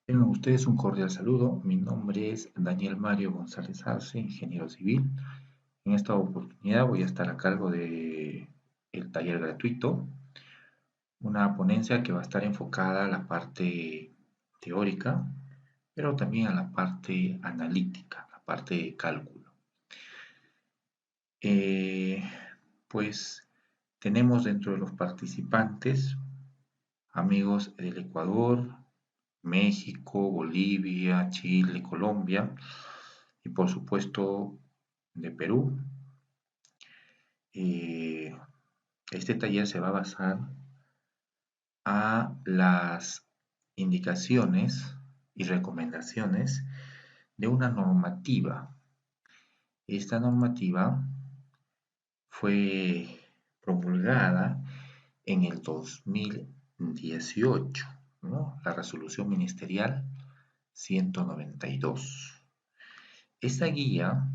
Tengan ustedes un cordial saludo. Mi nombre es Daniel Mario González Arce, ingeniero civil. En esta oportunidad voy a estar a cargo de el taller gratuito, una ponencia que va a estar enfocada a la parte teórica, pero también a la parte analítica, la parte de cálculo. Eh, pues tenemos dentro de los participantes amigos del Ecuador, México, Bolivia, Chile, Colombia y por supuesto de Perú. Eh, este taller se va a basar a las indicaciones y recomendaciones de una normativa. Esta normativa fue promulgada en el 2018, ¿no? La resolución ministerial 192. Esta guía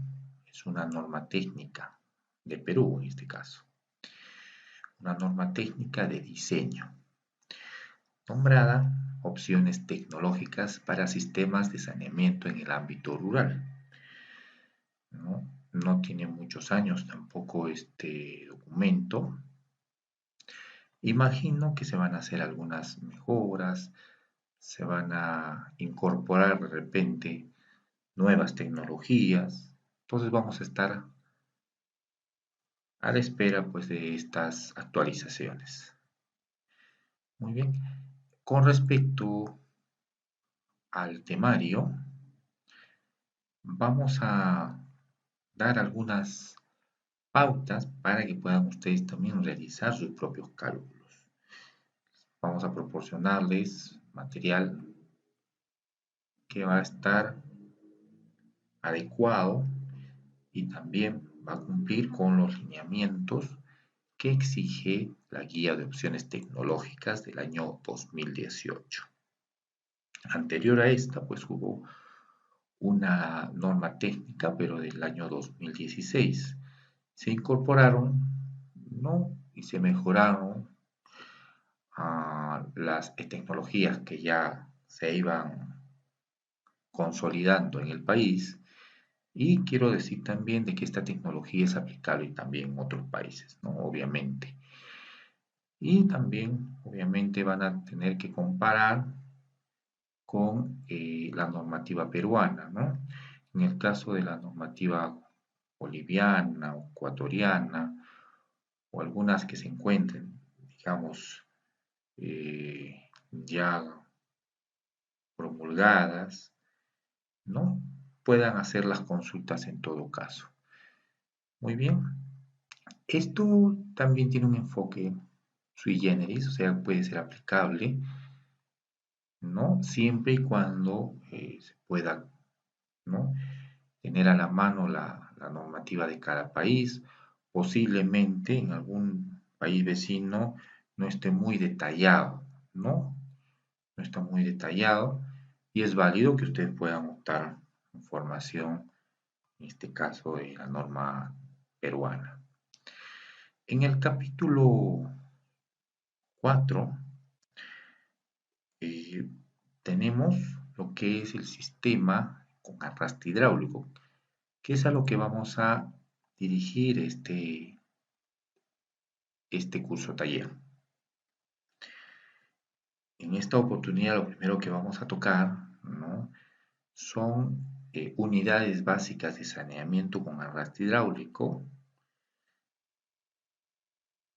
es una norma técnica de Perú en este caso, una norma técnica de diseño, nombrada Opciones tecnológicas para sistemas de saneamiento en el ámbito rural. No, no tiene muchos años tampoco este documento. Imagino que se van a hacer algunas mejoras, se van a incorporar de repente nuevas tecnologías. Entonces vamos a estar a la espera pues de estas actualizaciones. Muy bien. Con respecto al temario, vamos a dar algunas pautas para que puedan ustedes también realizar sus propios cálculos. Vamos a proporcionarles material que va a estar adecuado y también va a cumplir con los lineamientos que exige la Guía de Opciones Tecnológicas del año 2018. Anterior a esta, pues hubo una norma técnica, pero del año 2016. Se incorporaron, ¿no? Y se mejoraron las tecnologías que ya se iban consolidando en el país. Y quiero decir también de que esta tecnología es aplicable también en otros países, ¿no? Obviamente. Y también, obviamente, van a tener que comparar con la normativa peruana, ¿no? En el caso de la normativa boliviana o ecuatoriana o algunas que se encuentren, digamos, ya promulgadas, ¿no? Puedan hacer las consultas en todo caso. Muy bien. Esto también tiene un enfoque sui generis, o sea, puede ser aplicable, ¿no? Siempre y cuando se pueda, ¿no? Tener a la mano la normativa de cada país. Posiblemente en algún país vecino no esté muy detallado, ¿no? No está muy detallado y es válido que ustedes puedan optar información, en este caso de la norma peruana. En el capítulo 4 eh, tenemos lo que es el sistema con arrastre hidráulico, que es a lo que vamos a dirigir este curso taller. En esta oportunidad lo primero que vamos a tocar, ¿no? Son unidades básicas de saneamiento con arrastre hidráulico,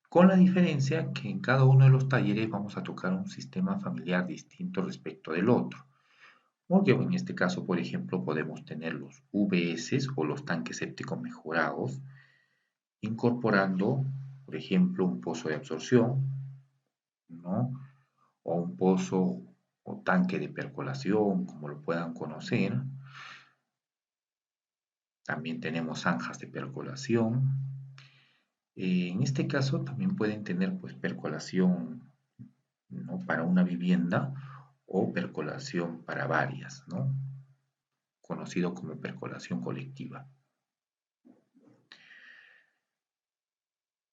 con la diferencia que en cada uno de los talleres vamos a tocar un sistema familiar distinto respecto del otro. Porque en este caso, por ejemplo, podemos tener los VS o los tanques sépticos mejorados, incorporando, por ejemplo, un pozo de absorción, ¿no? O un pozo o tanque de percolación, como lo puedan conocer. También tenemos zanjas de percolación. En este caso también pueden tener pues percolación, ¿no? Para una vivienda o percolación para varias, ¿no? Conocido como percolación colectiva.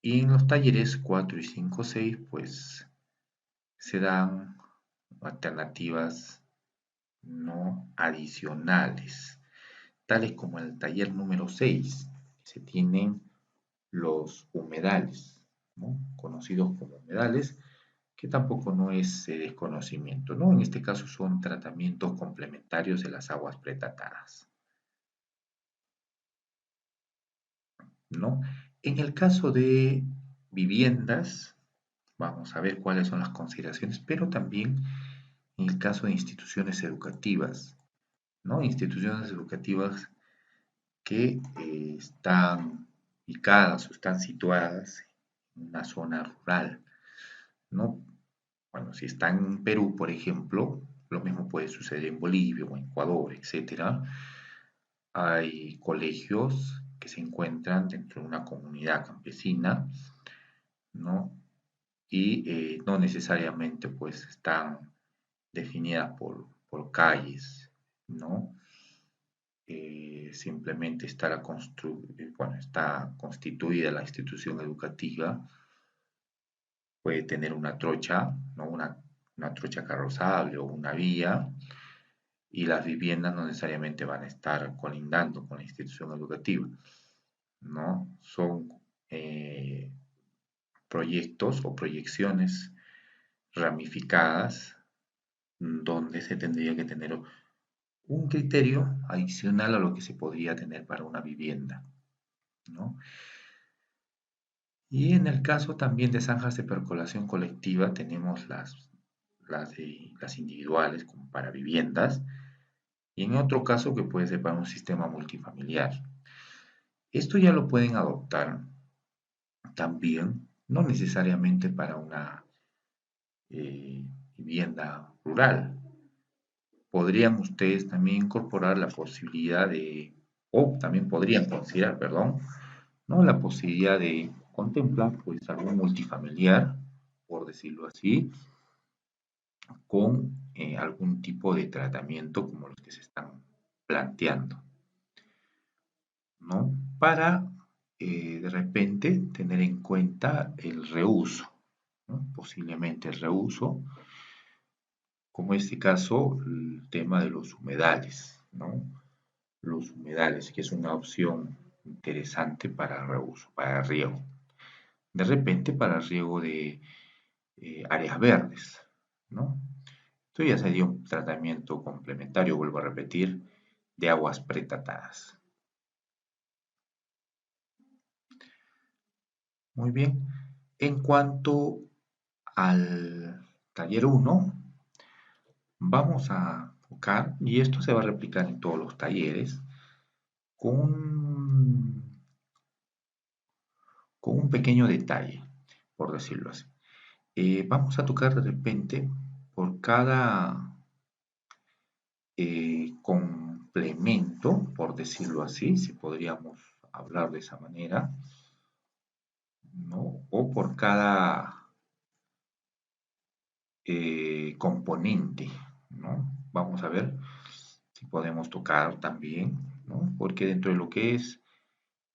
Y en los talleres 4 y 5, 6 pues se dan alternativas no adicionales, tales como en el taller número 6 se tienen los humedales, ¿no? Conocidos como humedales, que tampoco no es desconocimiento, ¿no? En este caso son tratamientos complementarios de las aguas pretratadas, ¿no? En el caso de viviendas, vamos a ver cuáles son las consideraciones, pero también en el caso de instituciones educativas, ¿no? Instituciones educativas que están ubicadas o están situadas en una zona rural, ¿no? Bueno, si están en Perú, por ejemplo, lo mismo puede suceder en Bolivia o en Ecuador, etcétera. Hay colegios que se encuentran dentro de una comunidad campesina, ¿no? Y no necesariamente pues están definidas por calles, ¿no? Simplemente está, bueno, está constituida la institución educativa, puede tener una trocha, ¿no? Una trocha carrozable o una vía, y las viviendas no necesariamente van a estar colindando con la institución educativa, ¿no? Son eh, proyectos o proyecciones ramificadas donde se tendría que tener un criterio adicional a lo que se podría tener para una vivienda, ¿no? Y en el caso también de zanjas de percolación colectiva tenemos las individuales como para viviendas y en otro caso que puede ser para un sistema multifamiliar. Esto ya lo pueden adoptar también, no necesariamente para una eh, vivienda rural. Podrían ustedes también incorporar la posibilidad de, o también podrían considerar, perdón, ¿no? La posibilidad de contemplar pues algún multifamiliar, por decirlo así, con algún tipo de tratamiento como los que se están planteando, ¿no? Para de repente tener en cuenta el reuso, ¿no? Posiblemente el reuso, como en este caso el tema de los humedales, ¿no? Los humedales, que es una opción interesante para reuso, para riego. De repente para riego de áreas verdes, ¿no? Esto ya sería un tratamiento complementario, vuelvo a repetir, de aguas pretratadas. Muy bien. En cuanto al taller 1, vamos a tocar, y esto se va a replicar en todos los talleres, con con un pequeño detalle, por decirlo así. Vamos a tocar de repente por cada complemento, por decirlo así, si podríamos hablar de esa manera, ¿no? O por cada componente, ¿no? Vamos a ver si podemos tocar también, ¿no? Porque dentro de lo que es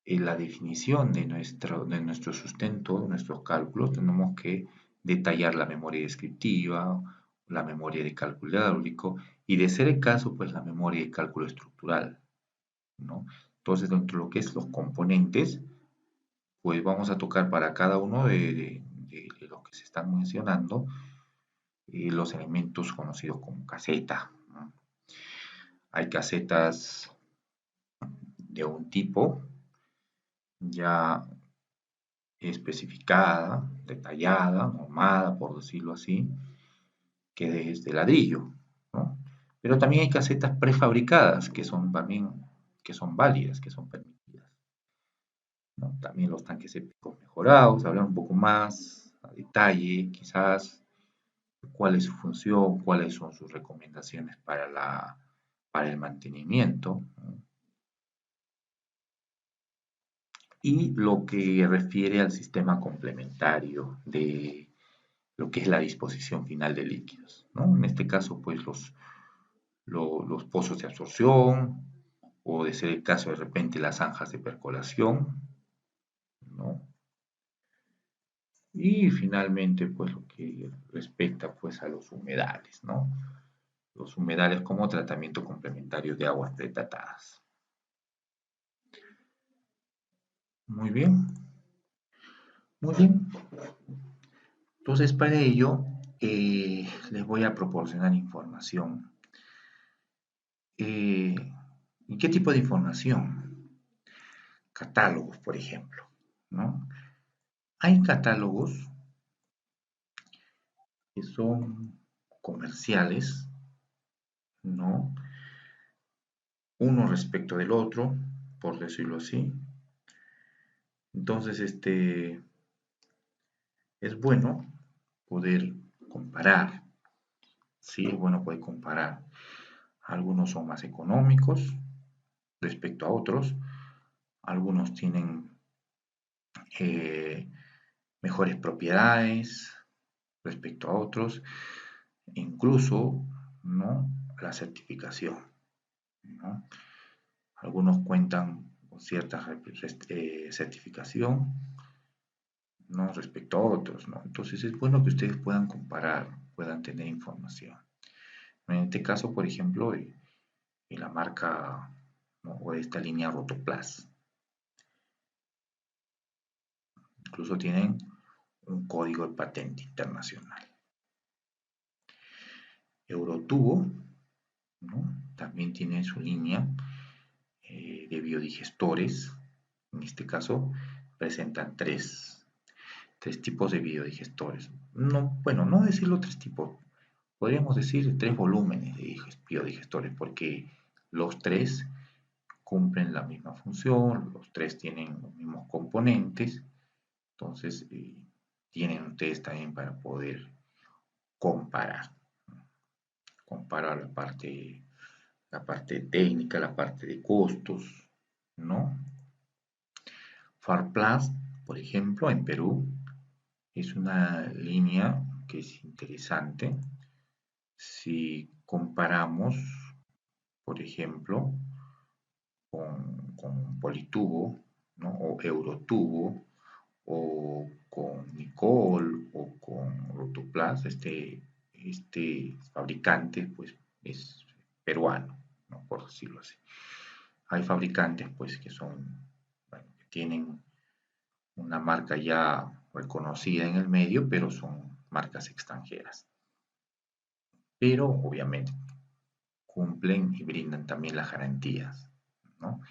la definición de nuestro sustento, de nuestros cálculos, tenemos que detallar la memoria descriptiva, la memoria de cálculo hidráulico y, de ser el caso, pues la memoria de cálculo estructural, ¿no? Entonces, dentro de lo que es los componentes, pues vamos a tocar para cada uno de los que se están mencionando los elementos conocidos como caseta, ¿no? Hay casetas de un tipo ya especificada, detallada, normada, por decirlo así, que es de ladrillo, ¿no? Pero también hay casetas prefabricadas que son también, que son válidas, que son permitidas, ¿no? También los tanques sépticos mejorados, hablar un poco más a detalle, quizás, cuál es su función, cuáles son sus recomendaciones para el mantenimiento, ¿no? Y lo que refiere al sistema complementario de lo que es la disposición final de líquidos, ¿no? En este caso, pues los pozos de absorción o, de ser el caso, de repente las zanjas de percolación, ¿no? Y finalmente, pues lo que respecta pues a los humedales, ¿no? los humedales como tratamiento complementario de aguas pretratadas. Muy bien, muy bien. Entonces, para ello, les voy a proporcionar información. ¿Y qué tipo de información? Catálogos, por ejemplo, ¿no? Hay catálogos que son comerciales, ¿no? Uno respecto del otro, por decirlo así. Entonces, es bueno poder comparar, sí, es bueno poder comparar. Algunos son más económicos respecto a otros, algunos tienen eh, mejores propiedades respecto a otros, incluso, ¿no? La certificación, ¿no? Algunos cuentan con cierta certificación, ¿no? Respecto a otros, ¿no? Entonces es bueno que ustedes puedan comparar, puedan tener información. En este caso, por ejemplo, la marca, ¿no? O esta línea Rotoplas, incluso tienen un código de patente internacional. Eurotubo, ¿no? También tiene su línea de biodigestores. En este caso presentan tres tipos de biodigestores. No, bueno, no decirlo tres tipos, podríamos decir tres volúmenes de biodigestores, porque los tres cumplen la misma función, los tres tienen los mismos componentes, entonces tienen ustedes también para poder comparar, comparar la parte técnica, la parte de costos, ¿no? Farplast, por ejemplo, en Perú, es una línea que es interesante si comparamos, por ejemplo, con Politubo, ¿no? O Eurotubo, o con Nicol, o con Rotoplas, este fabricante pues es peruano, ¿no? Por decirlo así. Hay fabricantes pues que son, bueno, que tienen una marca ya reconocida en el medio, pero son marcas extranjeras. Pero obviamente cumplen y brindan también las garantías, ¿no?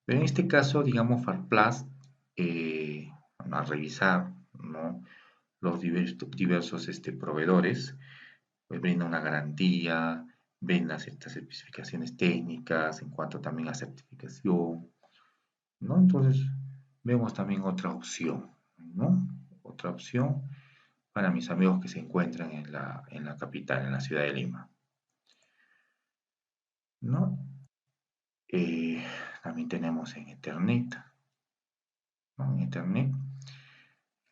Pero en este caso, digamos, Farplast, a revisar, ¿no? Los diversos proveedores, pues brinda una garantía, brinda ciertas especificaciones técnicas en cuanto también a certificación, ¿no? Entonces, vemos también otra opción, ¿no? Otra opción para mis amigos que se encuentran en la capital, en la ciudad de Lima, ¿no? Eh, También tenemos en Ethernet, ¿no? En Ethernet,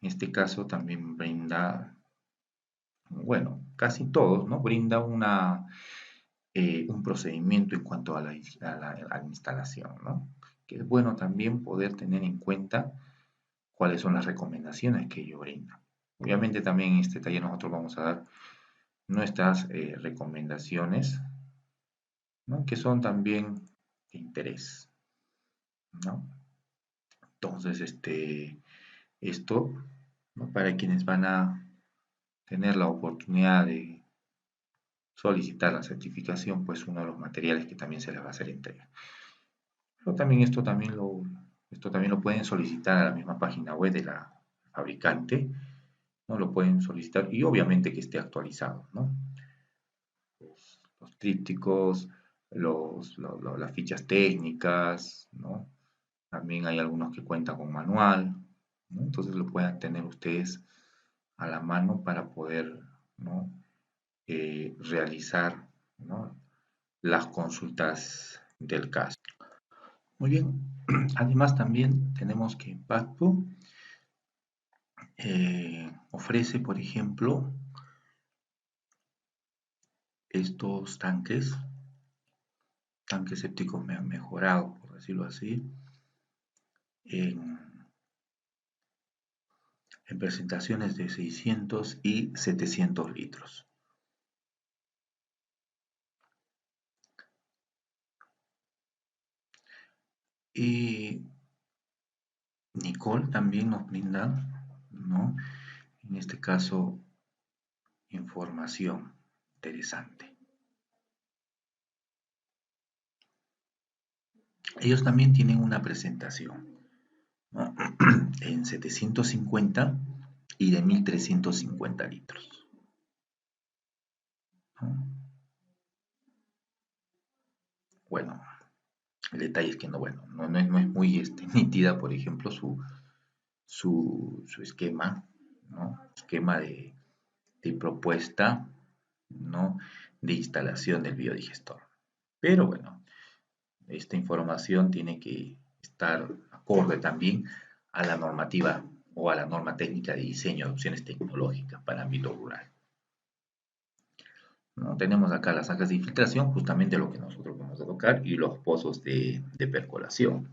en este caso también brinda, bueno, casi todos, ¿no? Brinda un procedimiento en cuanto a a la instalación, ¿no? Que es bueno también poder tener en cuenta cuáles son las recomendaciones que ellos brindan. Obviamente también en este taller nosotros vamos a dar nuestras recomendaciones, ¿no? Que son también de interés, ¿no? Entonces, esto, ¿no? Para quienes van a tener la oportunidad de solicitar la certificación, pues uno de los materiales que también se les va a hacer entrega. Pero también esto también lo pueden solicitar a la misma página web de la fabricante, ¿no? Lo pueden solicitar y obviamente que esté actualizado, ¿no? Los trípticos, las fichas técnicas, ¿no? También hay algunos que cuentan con manual, ¿no? Entonces lo puedan tener ustedes a la mano para poder, ¿no? Realizar, ¿no? Las consultas del caso. Muy bien, además también tenemos que Pacto ofrece, por ejemplo, estos tanques sépticos mejorados, por decirlo así, en, en presentaciones de 600 y 700 litros. Y Nicole también nos brinda, ¿no? En este caso, información interesante. Ellos también tienen una presentación, ¿no? En 750 y de 1350 litros, ¿no? Bueno, el detalle es que no, bueno, no es muy nítida, por ejemplo, su esquema, ¿no? Esquema de propuesta, ¿no? De instalación del biodigestor. Pero bueno, esta información tiene que estar acorde también a la normativa o a la norma técnica de diseño de opciones tecnológicas para ámbito rural, ¿no? Tenemos acá las zanjas de infiltración, justamente lo que nosotros vamos a tocar, y los pozos de percolación,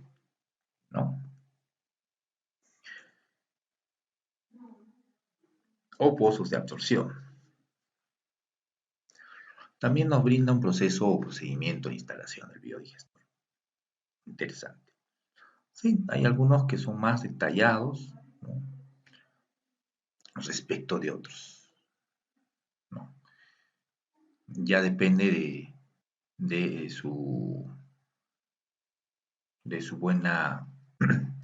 ¿no? O pozos de absorción. También nos brinda un proceso o procedimiento de instalación del biodigestor. Interesante. Sí, hay algunos que son más detallados, ¿no? Respecto de otros, ¿no? Ya depende de de su buena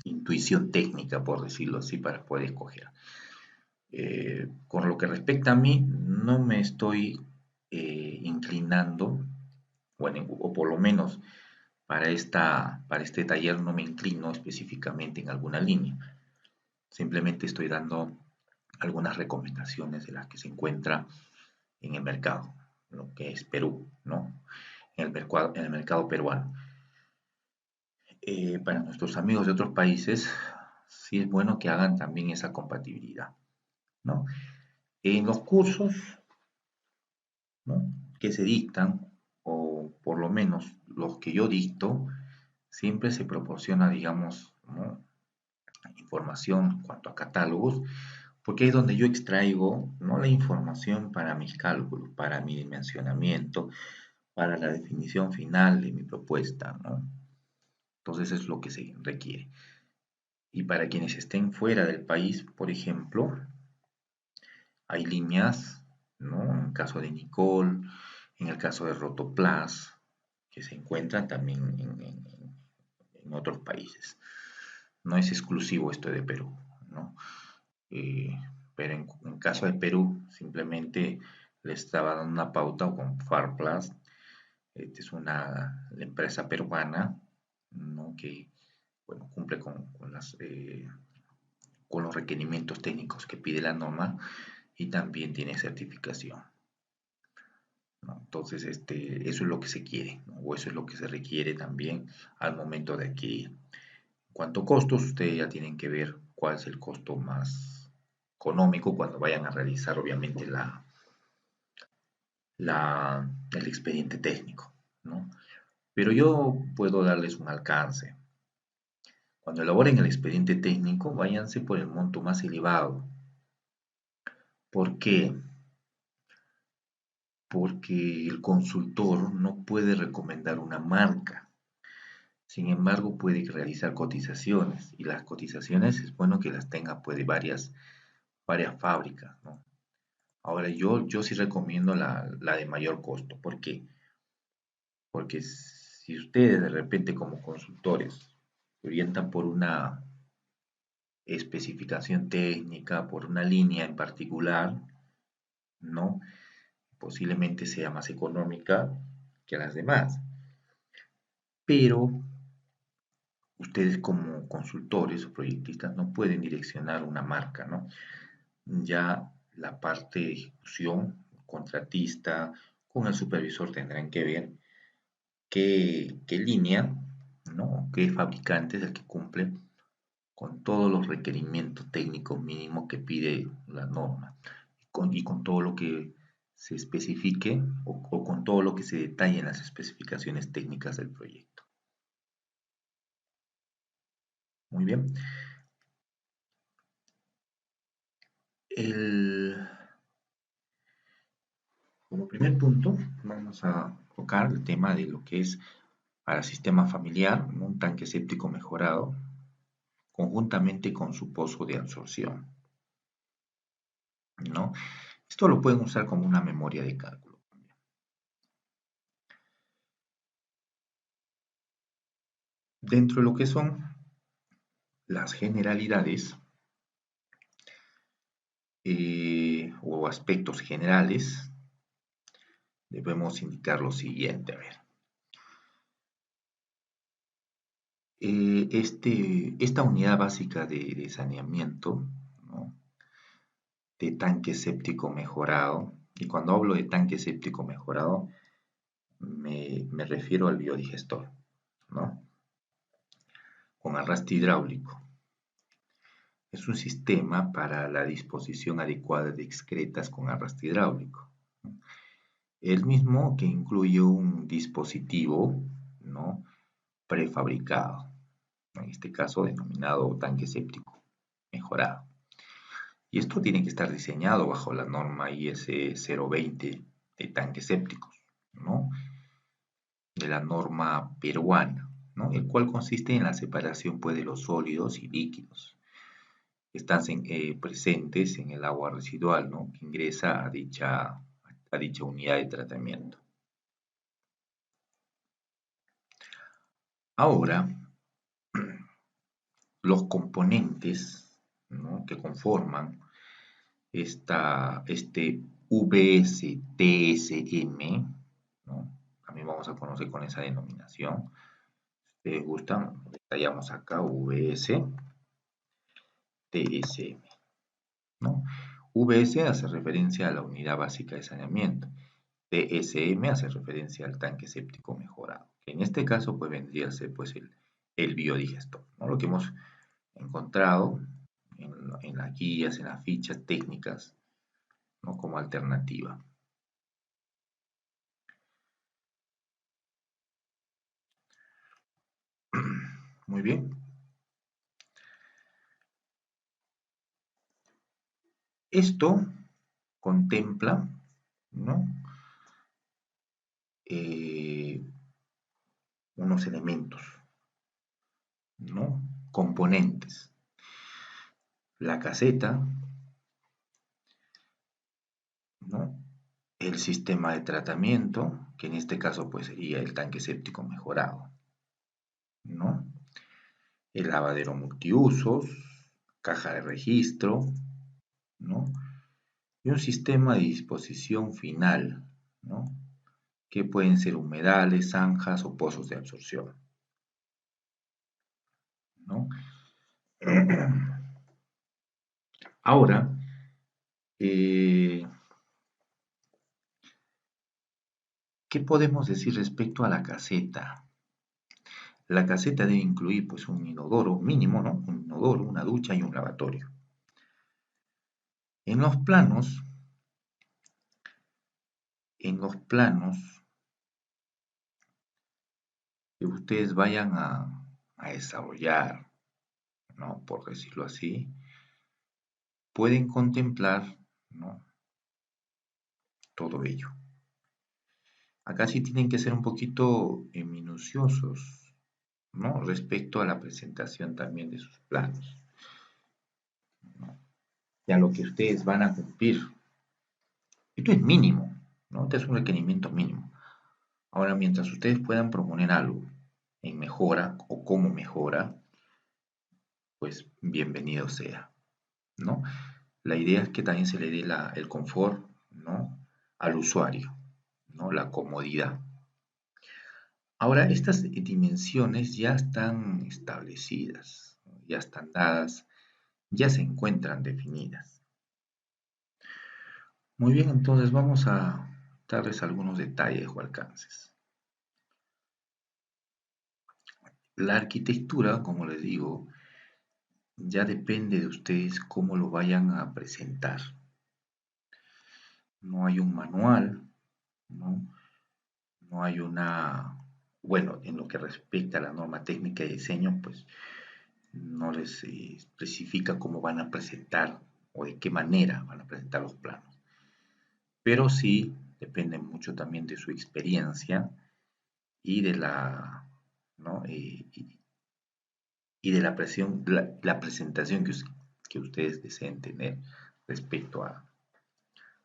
intuición técnica, por decirlo así, para poder escoger. Con lo que respecta a mí, no me estoy inclinando, bueno, o por lo menos para este taller no me inclino específicamente en alguna línea. Simplemente estoy dando algunas recomendaciones de las que se encuentra en el mercado, lo que es Perú, ¿no? En el mercado peruano. Para nuestros amigos de otros países, sí es bueno que hagan también esa compatibilidad, ¿no? En los cursos, ¿no? Que se dictan, o por lo menos los que yo dicto, siempre se proporciona, digamos, ¿no? Información en cuanto a catálogos, porque es donde yo extraigo, ¿no? La información para mis cálculos, para mi dimensionamiento, para la definición final de mi propuesta, ¿no? Entonces es lo que se requiere. Y para quienes estén fuera del país, por ejemplo, hay líneas, ¿no? En el caso de Nicole, en el caso de Rotoplas, que se encuentran también en otros países. No es exclusivo esto de Perú, ¿no? Eh, pero en caso de Perú, simplemente le estaba dando una pauta con Farplas. Esta es la empresa peruana, ¿no? Que bueno, cumple con los requerimientos técnicos que pide la norma y también tiene certificación, ¿no? Entonces, eso es lo que se quiere, ¿no? O eso es lo que se requiere también al momento de adquirir. En cuanto a costos, ustedes ya tienen que ver cuál es el costo más económico cuando vayan a realizar, obviamente, el expediente técnico, ¿no? Pero yo puedo darles un alcance. Cuando elaboren el expediente técnico, váyanse por el monto más elevado. ¿Por qué? Porque el consultor no puede recomendar una marca. Sin embargo, puede realizar cotizaciones y las cotizaciones es bueno que las tenga pues, de varias fábricas, ¿no? Ahora, yo sí recomiendo la de mayor costo. ¿Por qué? Porque si ustedes de repente como consultores se orientan por una especificación técnica, por una línea en particular, ¿no? Posiblemente sea más económica que las demás. Pero ustedes como consultores o proyectistas no pueden direccionar una marca, ¿no? Ya la parte de ejecución, contratista, con el supervisor tendrán que ver qué línea, ¿no? Qué fabricante es el que cumple con todos los requerimientos técnicos mínimos que pide la norma y con todo lo que se especifique o con todo lo que se detalle en las especificaciones técnicas del proyecto. Muy bien. El, Como primer punto, vamos a tocar el tema de lo que es para sistema familiar, ¿no? Un tanque séptico mejorado, conjuntamente con su pozo de absorción, ¿no? Esto lo pueden usar como una memoria de cálculo. Dentro de lo que son las generalidades o aspectos generales, debemos indicar lo siguiente. A ver, esta unidad básica de saneamiento, ¿no? De tanque séptico mejorado, y cuando hablo de tanque séptico mejorado, me refiero al biodigestor, ¿no? Con arrastre hidráulico. Es un sistema para la disposición adecuada de excretas con arrastre hidráulico. El mismo que incluye un dispositivo, ¿no? Prefabricado, en este caso denominado tanque séptico mejorado. Y esto tiene que estar diseñado bajo la norma IS 020 de tanques sépticos, ¿no? De la norma peruana, ¿no? El cual consiste en la separación, pues, de los sólidos y líquidos que están presentes en el agua residual, ¿no? Que ingresa a dicha unidad de tratamiento. Ahora, los componentes, ¿no? Que conforman este VS-TSM, ¿no? También vamos a conocer con esa denominación. Si ustedes gustan, detallamos acá VS-TSM, ¿no? VS hace referencia a la unidad básica de saneamiento. TSM hace referencia al tanque séptico mejorado, que en este caso pues vendría a ser pues el biodigestor, ¿no? Lo que hemos encontrado en las guías, en las fichas técnicas, ¿no? Como alternativa. Muy bien. Esto contempla, ¿no? Eh, unos elementos, ¿no? Componentes. La caseta, ¿no? El sistema de tratamiento, que en este caso pues sería el tanque séptico mejorado, ¿no? El lavadero multiusos, caja de registro, ¿no? Y un sistema de disposición final, ¿no? Que pueden ser humedales, zanjas o pozos de absorción, ¿no? Ahora, eh, ¿qué podemos decir respecto a la caseta? La caseta debe incluir pues un inodoro mínimo, ¿no? Un inodoro, una ducha y un lavatorio. En los planos, en los planos que ustedes vayan a desarrollar, ¿no? Por decirlo así, pueden contemplar, ¿no? Todo ello. Acá sí tienen que ser un poquito minuciosos, ¿no? Respecto a la presentación también de sus planos, ¿no? Y a lo que ustedes van a cumplir. Esto es mínimo, ¿no? Este es un requerimiento mínimo. Ahora, mientras ustedes puedan proponer algo en mejora o como mejora, pues bienvenido sea, ¿no? La idea es que también se le dé el confort, ¿no? Al usuario, ¿no? La comodidad. Ahora, estas dimensiones ya están establecidas, ya están dadas, ya se encuentran definidas. Muy bien, entonces vamos a darles algunos detalles o alcances. La arquitectura, como les digo, ya depende de ustedes cómo lo vayan a presentar. No hay un manual, ¿no? No hay una, bueno, en lo que respecta a la norma técnica de diseño, pues no les especifica cómo van a presentar o de qué manera van a presentar los planos. Pero sí depende mucho también de su experiencia y de la ¿no? Y de la presentación que ustedes deseen tener respecto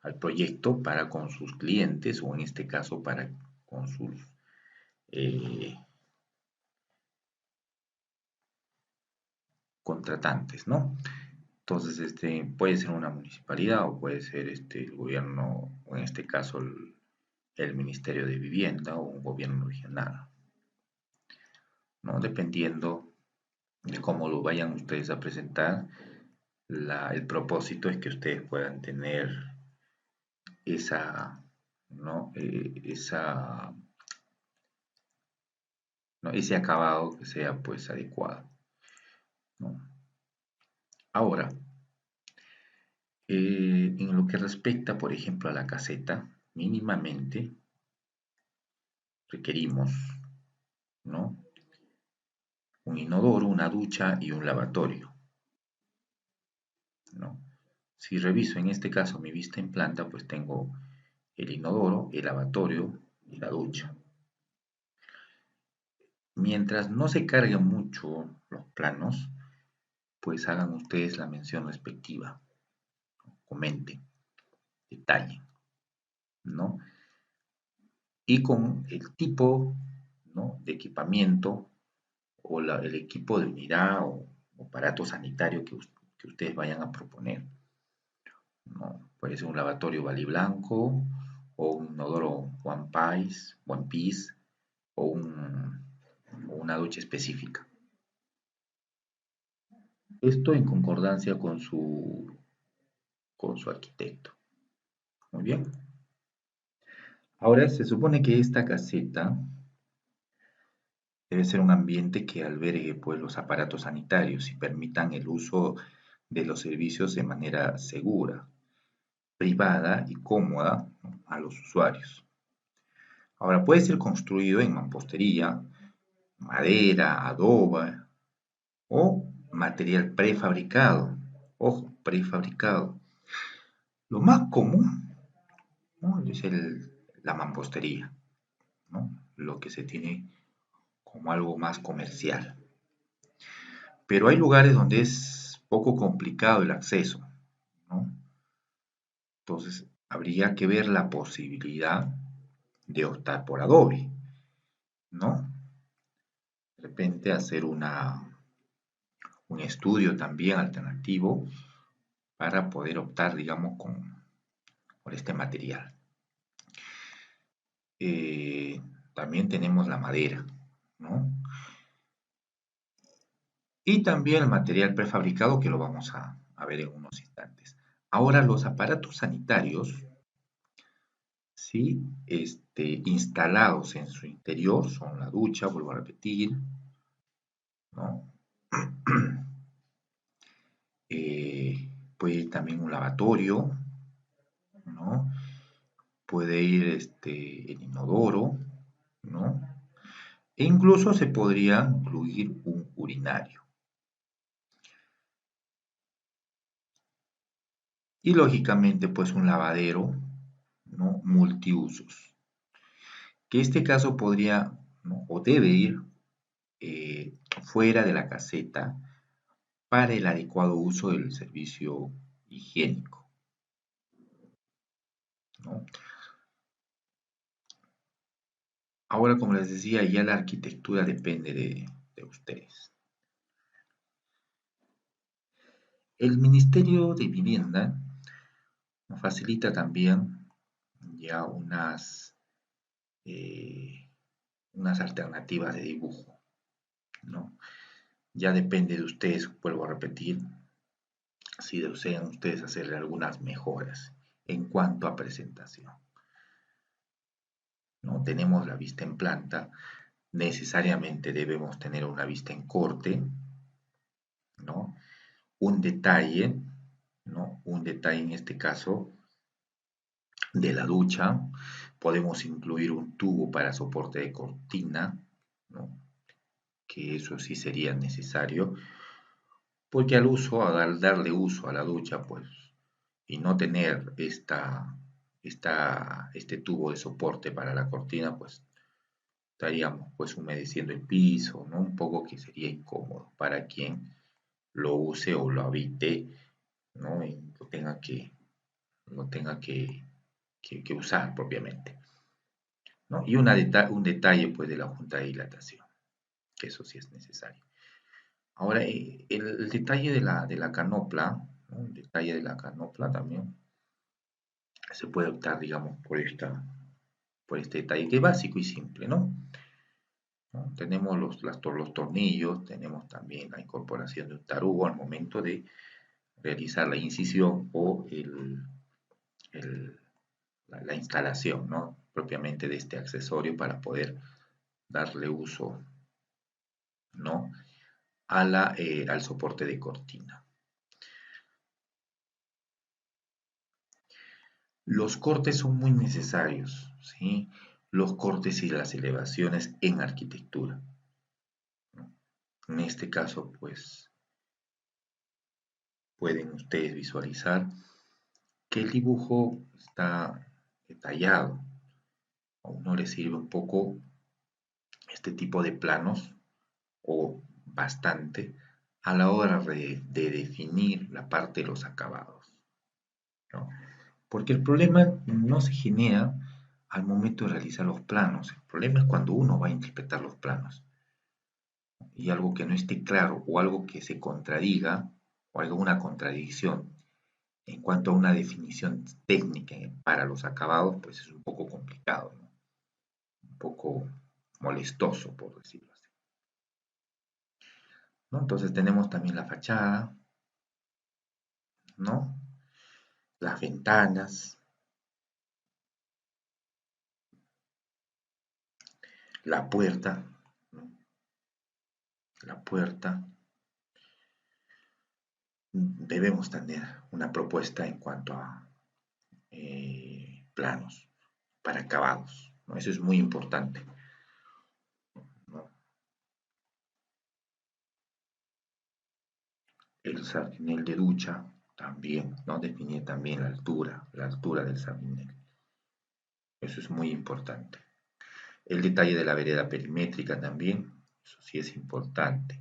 al proyecto para con sus clientes o en este caso para con sus eh, contratantes, ¿no? Entonces, puede ser una municipalidad o puede ser el gobierno, o en este caso el Ministerio de Vivienda o un gobierno regional, ¿no? Dependiendo de cómo lo vayan ustedes a presentar, el propósito es que ustedes puedan tener esa, ¿no? ¿No? Ese acabado que sea pues adecuado, ¿no? Ahora, en lo que respecta, por ejemplo, a la caseta, mínimamente requerimos, ¿no? Un inodoro, una ducha y un lavatorio, ¿no? Si reviso en este caso mi vista en planta, pues tengo el inodoro, el lavatorio y la ducha. Mientras no se carguen mucho los planos, pues hagan ustedes la mención respectiva, comenten, detallen, ¿no? Y con el tipo, ¿no? de equipamiento o el equipo de unidad o aparato sanitario que ustedes vayan a proponer, ¿no? Puede ser un lavatorio blanco o un inodoro One Piece o una ducha específica. Esto en concordancia con su arquitecto. Muy bien. Ahora se supone que esta caseta debe ser un ambiente que albergue pues, los aparatos sanitarios y permitan el uso de los servicios de manera segura, privada y cómoda, ¿no? a los usuarios. Ahora puede ser construido en mampostería, madera, adobe o material prefabricado. Ojo, prefabricado. Lo más común, ¿no? es la mampostería, ¿no? Lo que se tiene como algo más comercial. Pero hay lugares donde es poco complicado el acceso, ¿no? Entonces, habría que ver la posibilidad de optar por Adobe, ¿no? De repente hacer un estudio también alternativo para poder optar, digamos, por este material. También tenemos la madera, ¿no? Y también el material prefabricado que lo vamos a ver en unos instantes. Ahora, los aparatos sanitarios, ¿sí? Instalados en su interior son la ducha, vuelvo a repetir, ¿no? Puede ir también un lavatorio, ¿no? Puede ir el inodoro, ¿no? E incluso se podría incluir un urinario. Y lógicamente, pues un lavadero, ¿no? Multiusos. Que este caso podría, ¿no? o debe ir fuera de la caseta para el adecuado uso del servicio higiénico, ¿no? Ahora, como les decía, ya la arquitectura depende de ustedes. El Ministerio de Vivienda nos facilita también ya eh, unas alternativas de dibujo, ¿no? Ya depende de ustedes, vuelvo a repetir, si desean ustedes hacerle algunas mejoras en cuanto a presentación, ¿no? Tenemos la vista en planta, necesariamente debemos tener una vista en corte, ¿no? Un detalle, ¿no? Un detalle en este caso de la ducha, podemos incluir un tubo para soporte de cortina, ¿no? Que eso sí sería necesario, porque al darle uso a la ducha, pues, y no tener este tubo de soporte para la cortina, pues estaríamos pues humedeciendo el piso, ¿no? Un poco que sería incómodo para quien lo use o lo habite, ¿no? Y lo tenga que usar propiamente, ¿no? Y un detalle pues de la junta de dilatación, que eso sí es necesario. Ahora, el detalle de la canopla, ¿no? El detalle de la canopla también se puede optar, digamos, por este detalle que es básico y simple, ¿no? ¿No? Tenemos los tornillos, tenemos también la incorporación de un tarugo al momento de realizar la incisión o el- la instalación, ¿no? Propiamente de este accesorio para poder darle uso, ¿no? Al soporte de cortina. Los cortes son muy necesarios, ¿sí? Los cortes y las elevaciones en arquitectura, ¿no? En este caso, pues, pueden ustedes visualizar que el dibujo está detallado. A uno le sirve un poco este tipo de planos o bastante a la hora de definir la parte de los acabados, ¿no? Porque el problema no se genera al momento de realizar los planos, el problema es cuando uno va a interpretar los planos y algo que no esté claro o algo que se contradiga o alguna contradicción en cuanto a una definición técnica para los acabados, pues es un poco complicado, ¿no? Un poco molestoso, por decirlo así, ¿no? Entonces tenemos también la fachada, ¿no? Las ventanas, la puerta, ¿no? La puerta. Debemos tener una propuesta en cuanto a planos para acabados, ¿no? Eso es muy importante, ¿no? El sardinel de ducha también, ¿no? Definir también la altura del sardinel. Eso es muy importante. El detalle de la vereda perimétrica también, eso sí es importante,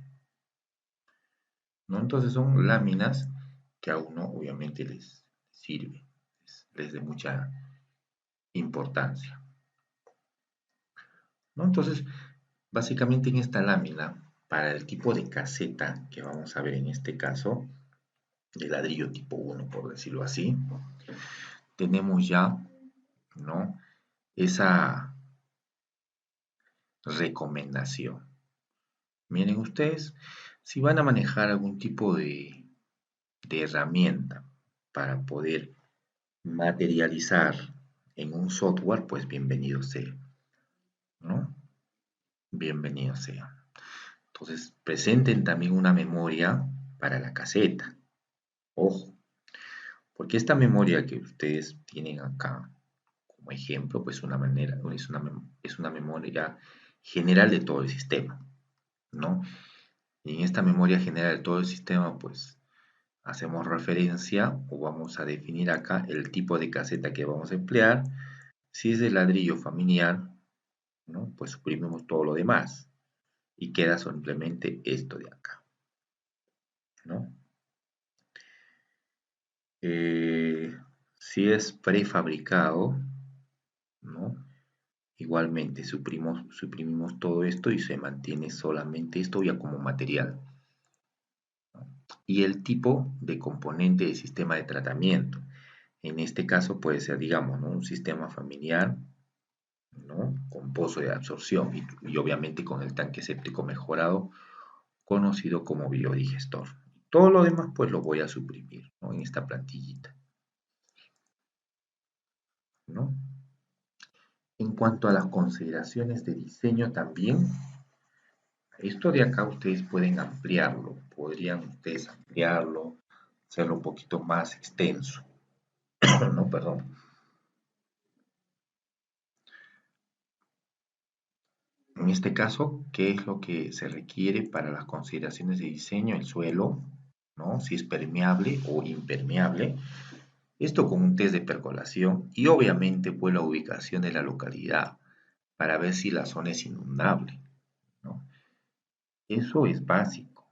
¿no? Entonces son láminas que a uno obviamente les sirve, les de mucha importancia, ¿no? Entonces, básicamente en esta lámina, para el tipo de caseta que vamos a ver en este caso, de ladrillo tipo 1, por decirlo así, tenemos ya, ¿no? Esa recomendación. Miren ustedes, si van a manejar algún tipo de herramienta para poder materializar en un software, pues bienvenido sea, ¿no? Bienvenido sea. Entonces, presenten también una memoria para la caseta. Ojo, porque esta memoria que ustedes tienen acá como ejemplo, pues es una memoria general de todo el sistema, ¿no? Y en esta memoria general de todo el sistema, pues hacemos referencia o vamos a definir acá el tipo de caseta que vamos a emplear. Si es de ladrillo familiar, ¿no? Pues suprimimos todo lo demás y queda simplemente esto de acá, ¿no? Eh, si es prefabricado, ¿no? Igualmente suprimimos todo esto y se mantiene solamente esto ya como material, ¿no? Y el tipo de componente de sistema de tratamiento. En este caso puede ser, digamos, ¿no? Un sistema familiar, ¿no? Con pozo de absorción y obviamente con el tanque séptico mejorado, conocido como biodigestor. Todo lo demás pues lo voy a suprimir, ¿no? En esta plantillita, ¿no? En cuanto a las consideraciones de diseño también, esto de acá ustedes pueden ampliarlo, podrían ustedes ampliarlo, hacerlo un poquito más extenso, ¿no? Perdón. En este caso, ¿qué es lo que se requiere para las consideraciones de diseño? El suelo, ¿no? Si es permeable o impermeable. Esto con un test de percolación y obviamente pues la ubicación de la localidad para ver si la zona es inundable, ¿no? Eso es básico.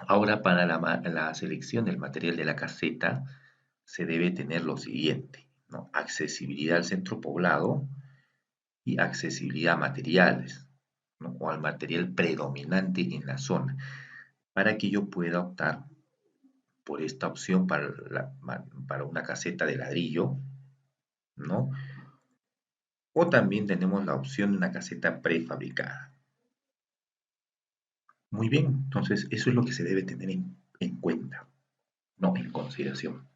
Ahora, para la selección del material de la caseta, se debe tener lo siguiente, ¿no? Accesibilidad al centro poblado y accesibilidad a materiales, ¿no? O al material predominante en la zona, para que yo pueda optar por esta opción para una caseta de ladrillo, ¿no? O también tenemos la opción de una caseta prefabricada. Muy bien, entonces eso es lo que se debe tener en cuenta, no en consideración.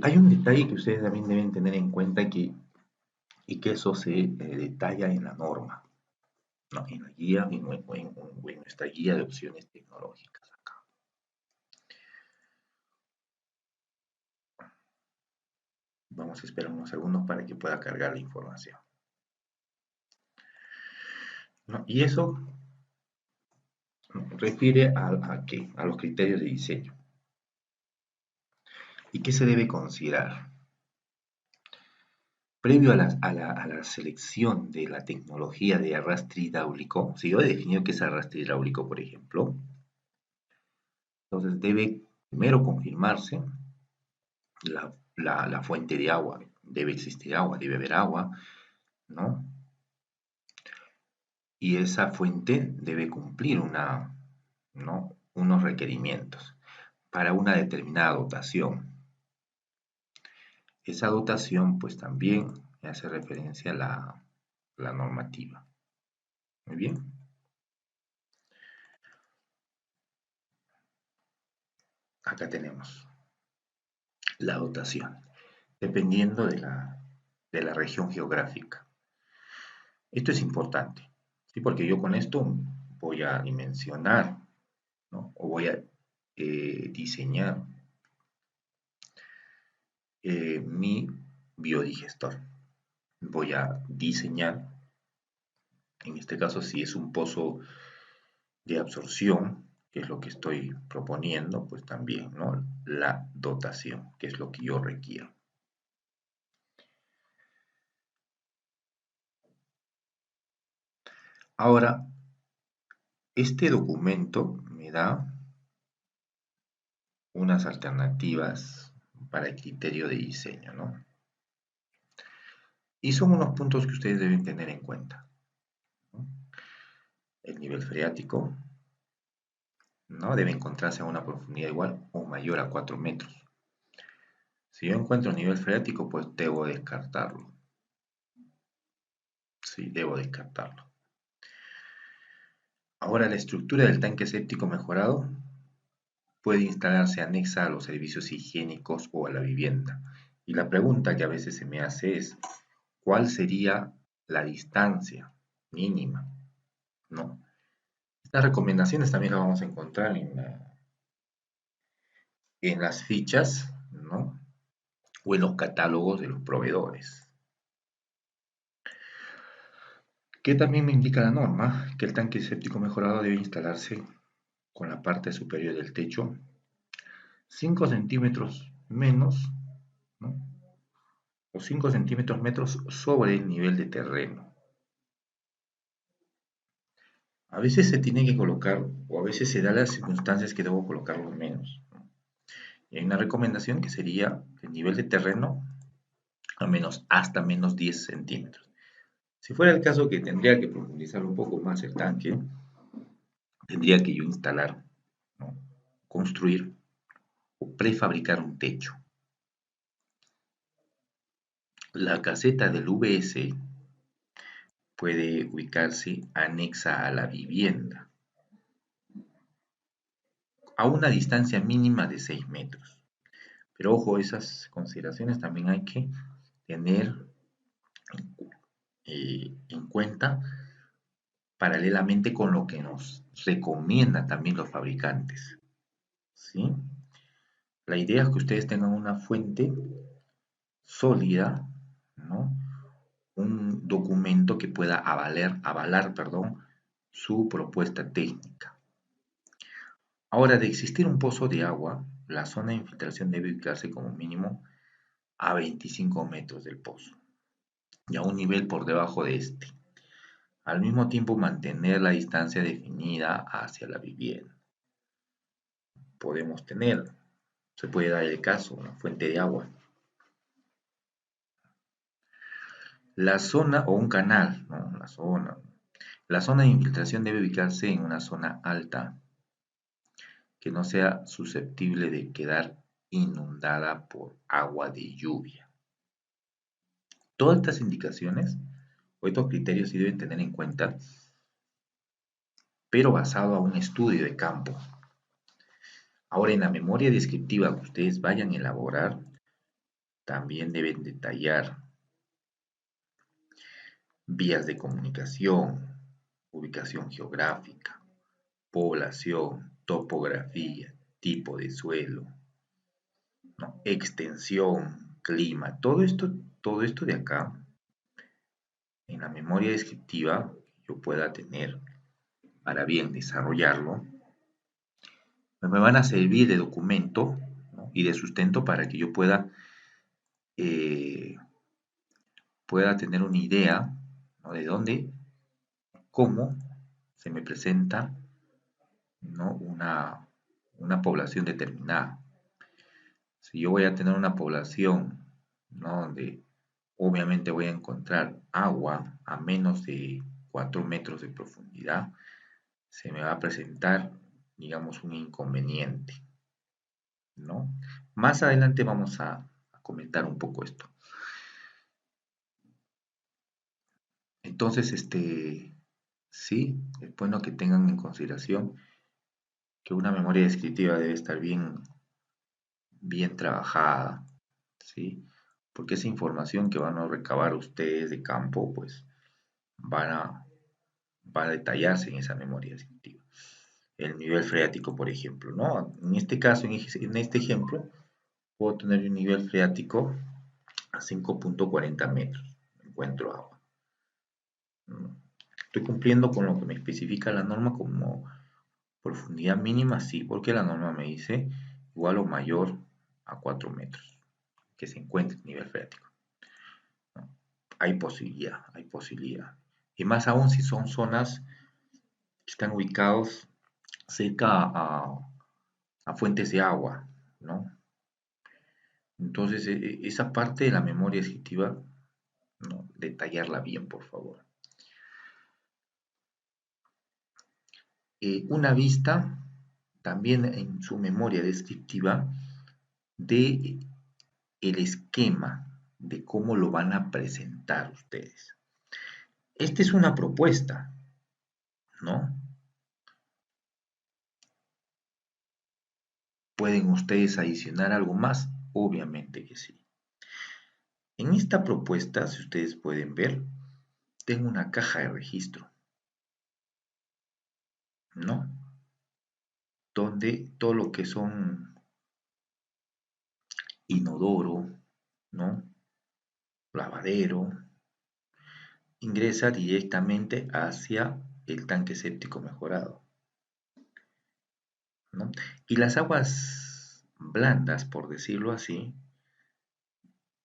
Hay un detalle que ustedes también deben tener en cuenta y que eso se detalla en la norma, ¿no? En la guía, en nuestra guía de opciones tecnológicas acá. Vamos a esperar unos segundos para que pueda cargar la información, ¿no? Y eso refiere ¿qué? A los criterios de diseño. ¿Y qué se debe considerar? Previo a la selección de la tecnología de arrastre hidráulico, si yo he definido qué es arrastre hidráulico, por ejemplo, entonces debe primero confirmarse la fuente de agua. Debe existir agua, debe haber agua, ¿no? Y esa fuente debe cumplir ¿no? unos requerimientos para una determinada dotación. Esa dotación, pues también hace referencia a la normativa. Muy bien. Acá tenemos la dotación, dependiendo de la región geográfica. Esto es importante, ¿sí? Porque yo con esto voy a dimensionar, ¿no? O voy a diseñar mi biodigestor. Voy a diseñar, en este caso si es un pozo de absorción, que es lo que estoy proponiendo, pues también, ¿no? La dotación, que es lo que yo requiero. Ahora, este documento me da unas alternativas para el criterio de diseño, ¿no? Y son unos puntos que ustedes deben tener en cuenta, ¿no? El nivel freático, ¿no? Debe encontrarse a una profundidad igual o mayor a 4 metros. Si yo encuentro nivel freático, pues debo descartarlo. Sí, debo descartarlo. Ahora, la estructura del tanque séptico mejorado puede instalarse anexa a los servicios higiénicos o a la vivienda. Y la pregunta que a veces se me hace es, ¿cuál sería la distancia mínima? ¿No? Estas recomendaciones también las vamos a encontrar en las fichas, ¿no? O en los catálogos de los proveedores. Que también me indica la norma que el tanque séptico mejorado debe instalarse con la parte superior del techo 5 centímetros menos, ¿no? O 5 centímetros metros sobre el nivel de terreno. A veces se tiene que colocar, o a veces se da las circunstancias que debo colocarlo menos, ¿no? Y hay una recomendación que sería el nivel de terreno a menos, hasta menos 10 centímetros. Si fuera el caso que tendría que profundizar un poco más el tanque, tendría que yo instalar, ¿no? Construir o prefabricar un techo. La caseta del VS puede ubicarse anexa a la vivienda, a una distancia mínima de 6 metros. Pero ojo, esas consideraciones también hay que tener en cuenta paralelamente con lo que nos recomiendan también los fabricantes, ¿sí? La idea es que ustedes tengan una fuente sólida, ¿no? un documento que pueda avalar, perdón, su propuesta técnica. Ahora, de existir un pozo de agua, la zona de infiltración debe ubicarse como mínimo a 25 metros del pozo y a un nivel por debajo de este. Al mismo tiempo, mantener la distancia definida hacia la vivienda. Podemos tener, se puede dar el caso, una fuente de agua. La zona o un canal, ¿no? La zona de infiltración debe ubicarse en una zona alta que no sea susceptible de quedar inundada por agua de lluvia. Todas estas indicaciones o estos criterios sí deben tener en cuenta, pero basado a un estudio de campo. Ahora, en la memoria descriptiva que ustedes vayan a elaborar, también deben detallar vías de comunicación, ubicación geográfica, población, topografía, tipo de suelo, ¿no? Extensión, clima, todo esto de acá, en la memoria descriptiva que yo pueda tener para bien desarrollarlo, pues me van a servir de documento, ¿no? Y de sustento para que yo eh, pueda tener una idea, ¿no? De dónde, cómo se me presenta, ¿no? Una población determinada. Si yo voy a tener una población, ¿no? Donde obviamente voy a encontrar agua a menos de 4 metros de profundidad, se me va a presentar, digamos, un inconveniente, ¿no? Más adelante vamos a comentar un poco esto. Entonces, sí, es bueno que tengan en consideración que una memoria descriptiva debe estar bien trabajada, ¿sí? Porque esa información que van a recabar ustedes de campo, pues van a, va a detallarse en esa memoria descriptiva. El nivel freático, por ejemplo, ¿no? En este caso, en este ejemplo, puedo tener un nivel freático a 5.40 metros. Encuentro agua. Estoy cumpliendo con lo que me especifica la norma como profundidad mínima, sí, porque la norma me dice igual o mayor a 4 metros que se encuentre el nivel freático. ¿No? Hay posibilidad, hay posibilidad. Y más aún si son zonas que están ubicados cerca a fuentes de agua, ¿no? Entonces, esa parte de la memoria descriptiva, ¿no? Detallarla bien, por favor. Una vista, también en su memoria descriptiva, de el esquema de cómo lo van a presentar ustedes. Esta es una propuesta, ¿no? ¿Pueden ustedes adicionar algo más? Obviamente que sí. En esta propuesta, si ustedes pueden ver, tengo una caja de registro, ¿no? Donde todo lo que son inodoro, ¿no? Lavadero, ingresa directamente hacia el tanque séptico mejorado, ¿no? Y las aguas blandas, por decirlo así,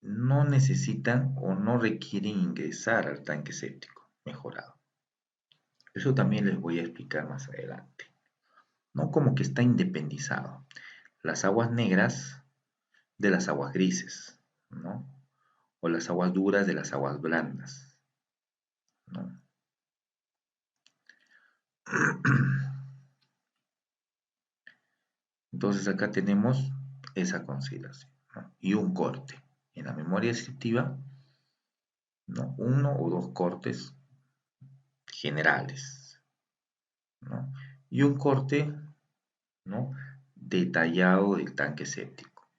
no necesitan o no requieren ingresar al tanque séptico mejorado. Eso también les voy a explicar más adelante, ¿no? Como que está independizado. Las aguas negras de las aguas grises, ¿no? O las aguas duras de las aguas blandas, ¿no? Entonces acá tenemos esa consideración, ¿no? Y un corte. En la memoria descriptiva, ¿no? Uno o dos cortes generales, ¿no? Y un corte, ¿no? Detallado del tanque séptico.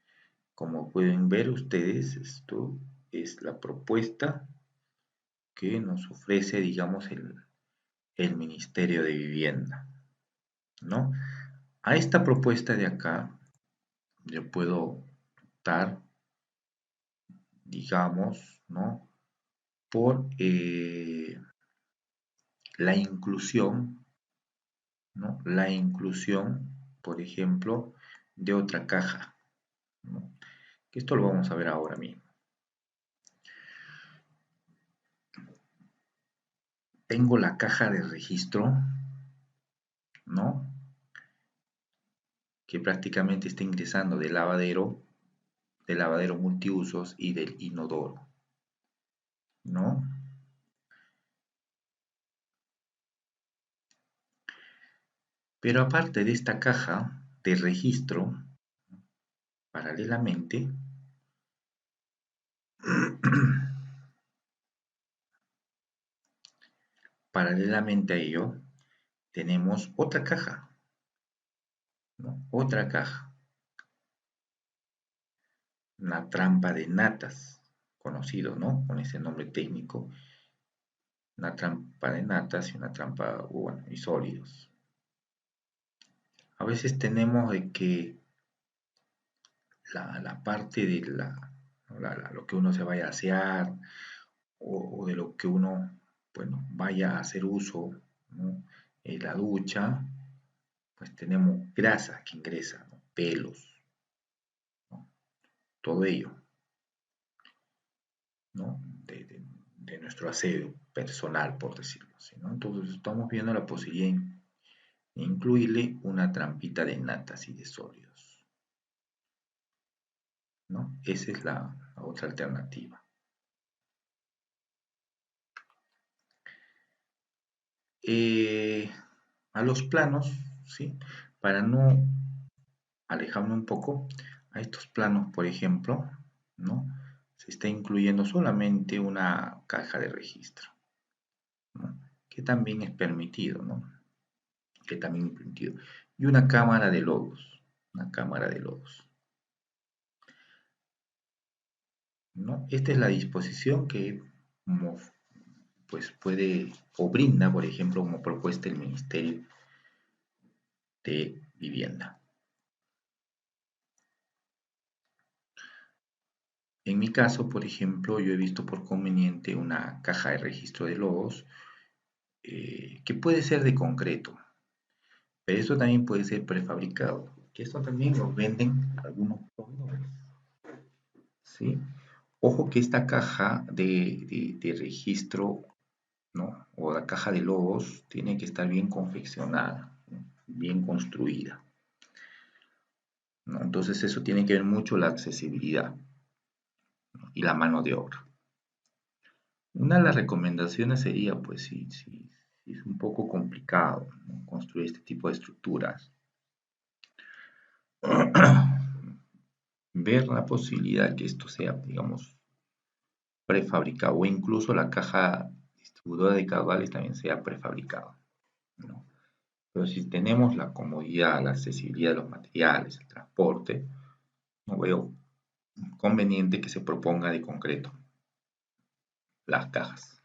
Como pueden ver ustedes, esto es la propuesta que nos ofrece, digamos, el Ministerio de Vivienda, ¿no? A esta propuesta de acá, yo puedo dar, digamos, ¿no? por la inclusión, ¿no? La inclusión, por ejemplo, de otra caja, ¿no? Esto lo vamos a ver ahora mismo. Tengo la caja de registro, ¿no? Que prácticamente está ingresando del lavadero multiusos y del inodoro, ¿no? Pero aparte de esta caja de registro, paralelamente, paralelamente a ello, tenemos otra caja, ¿no? Otra caja, una trampa de natas, conocido, ¿no? Con ese nombre técnico, una trampa de natas y una trampa, bueno, y sólidos. A veces tenemos de que la parte de lo que uno se vaya a asear o de lo que uno, bueno, vaya a hacer uso, ¿no? En la ducha, pues tenemos grasa que ingresa, ¿no? Pelos, ¿no? Todo ello, ¿no? De nuestro aseo personal, por decirlo así, ¿no? Entonces estamos viendo la posibilidad de incluirle una trampita de natas y de sólidos, ¿no? Esa es la otra alternativa. Eh, a los planos, ¿sí? Para no alejarme un poco, a estos planos, por ejemplo, ¿no? Se está incluyendo solamente una caja de registro, ¿no? Que también es permitido, ¿no? Que también es permitido. Y una cámara de lodos, una cámara de lodos, ¿no? Esta es la disposición que como, pues puede o brinda, por ejemplo, como propuesta el Ministerio de Vivienda. En mi caso, por ejemplo, yo he visto por conveniente una caja de registro de logos que puede ser de concreto, pero esto también puede ser prefabricado, que esto también lo venden algunos proveedores, ¿sí? Ojo que esta caja de registro, ¿no? O la caja de logos tiene que estar bien confeccionada, ¿no? Bien construida, ¿no? Entonces eso tiene que ver mucho la accesibilidad, ¿no? Y la mano de obra. Una de las recomendaciones sería, pues, si es un poco complicado, ¿no? Construir este tipo de estructuras, ver la posibilidad que esto sea, digamos, prefabricado o incluso la caja distribuidora de caudales también sea prefabricado, ¿no? Pero si tenemos la comodidad, la accesibilidad de los materiales, el transporte, no veo conveniente que se proponga de concreto las cajas,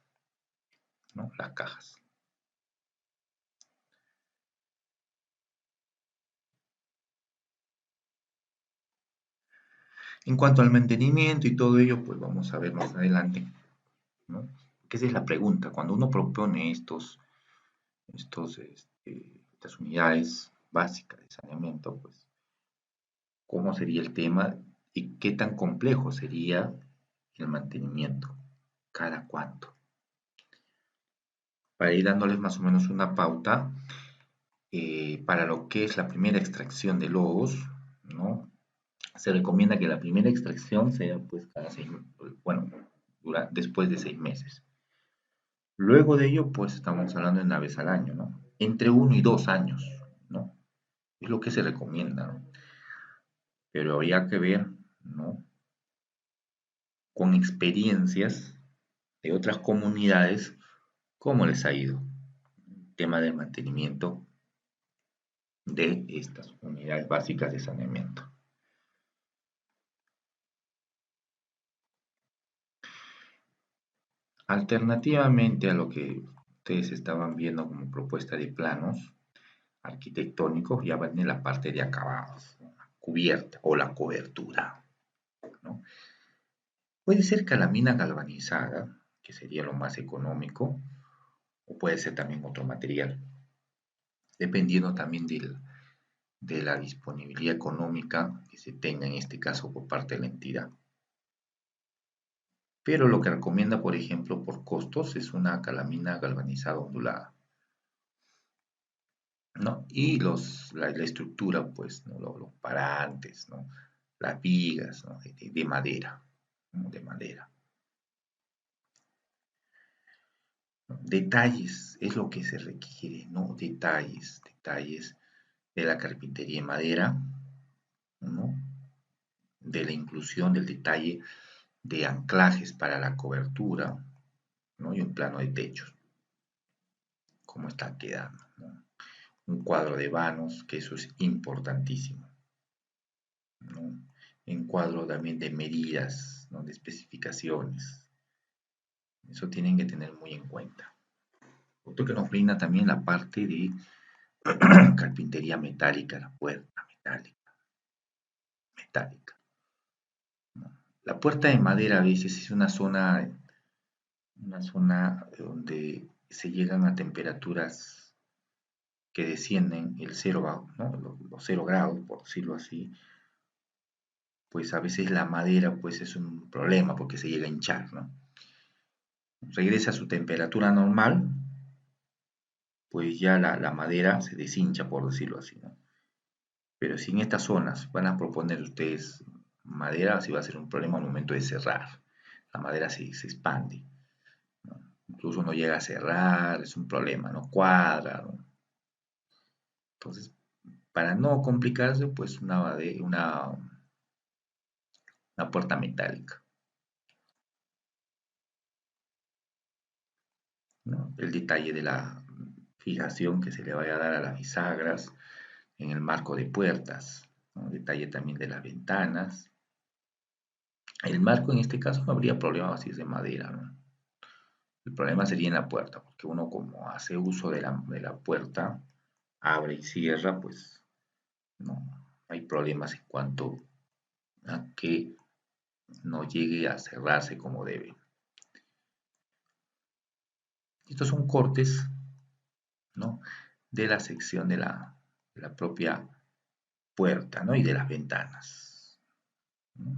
¿no? Las cajas. En cuanto al mantenimiento y todo ello, pues vamos a ver más adelante, ¿no? Que esa es la pregunta. Cuando uno propone estas unidades básicas de saneamiento, pues, ¿cómo sería el tema y qué tan complejo sería el mantenimiento? ¿Cada cuánto? Para ir dándoles más o menos una pauta, para lo que es la primera extracción de logos, ¿no? Se recomienda que la primera extracción sea pues bueno, después de 6 meses. Luego de ello, pues estamos hablando de una vez al año, ¿no? Entre 1 y 2 años, ¿no? Es lo que se recomienda, ¿no? Pero habría que ver, ¿no? Con experiencias de otras comunidades, cómo les ha ido el tema del mantenimiento de estas unidades básicas de saneamiento. Alternativamente a lo que ustedes estaban viendo como propuesta de planos arquitectónicos, ya van en la parte de acabados, ¿no? Cubierta o la cobertura, ¿no? Puede ser calamina galvanizada, que sería lo más económico, o puede ser también otro material, dependiendo también de la disponibilidad económica que se tenga en este caso por parte de la entidad. Pero lo que recomienda, por ejemplo, por costos, es una calamina galvanizada ondulada, ¿no? Y la estructura, pues, ¿no? Los parantes, ¿no? Las vigas, ¿no? De madera, ¿no? De madera. Detalles es lo que se requiere, ¿no? Detalles de la carpintería en madera, ¿no? De la inclusión del detalle de anclajes para la cobertura, ¿no? Y un plano de techos, cómo está quedando, ¿no? Un cuadro de vanos, que eso es importantísimo, ¿no? Un cuadro también de medidas, ¿no? De especificaciones, eso tienen que tener muy en cuenta. Otro que nos brinda también la parte de carpintería metálica, la puerta metálica, ¿no? La puerta de madera a veces es una zona donde se llegan a temperaturas que descienden el 0, ¿no? Los 0 grados, por decirlo así, pues a veces la madera pues es un problema porque se llega a hinchar, ¿no? Regresa a su temperatura normal, pues ya la madera se deshincha, por decirlo así, ¿no? Pero si en estas zonas van a proponer ustedes madera, así va a ser un problema al momento de cerrar. La madera se expande, ¿no? Incluso no llega a cerrar, es un problema, no cuadra, ¿no? Entonces, para no complicarse, pues una puerta metálica, ¿no? El detalle de la fijación que se le vaya a dar a las bisagras en el marco de puertas, ¿no? El detalle también de las ventanas. El marco en este caso no habría problema si es de madera, ¿no? El problema sería en la puerta, porque uno como hace uso de la puerta, abre y cierra, pues no hay problemas en cuanto a que no llegue a cerrarse como debe. Estos son cortes, ¿no? De la sección de la propia puerta, ¿no? Y de las ventanas, ¿no?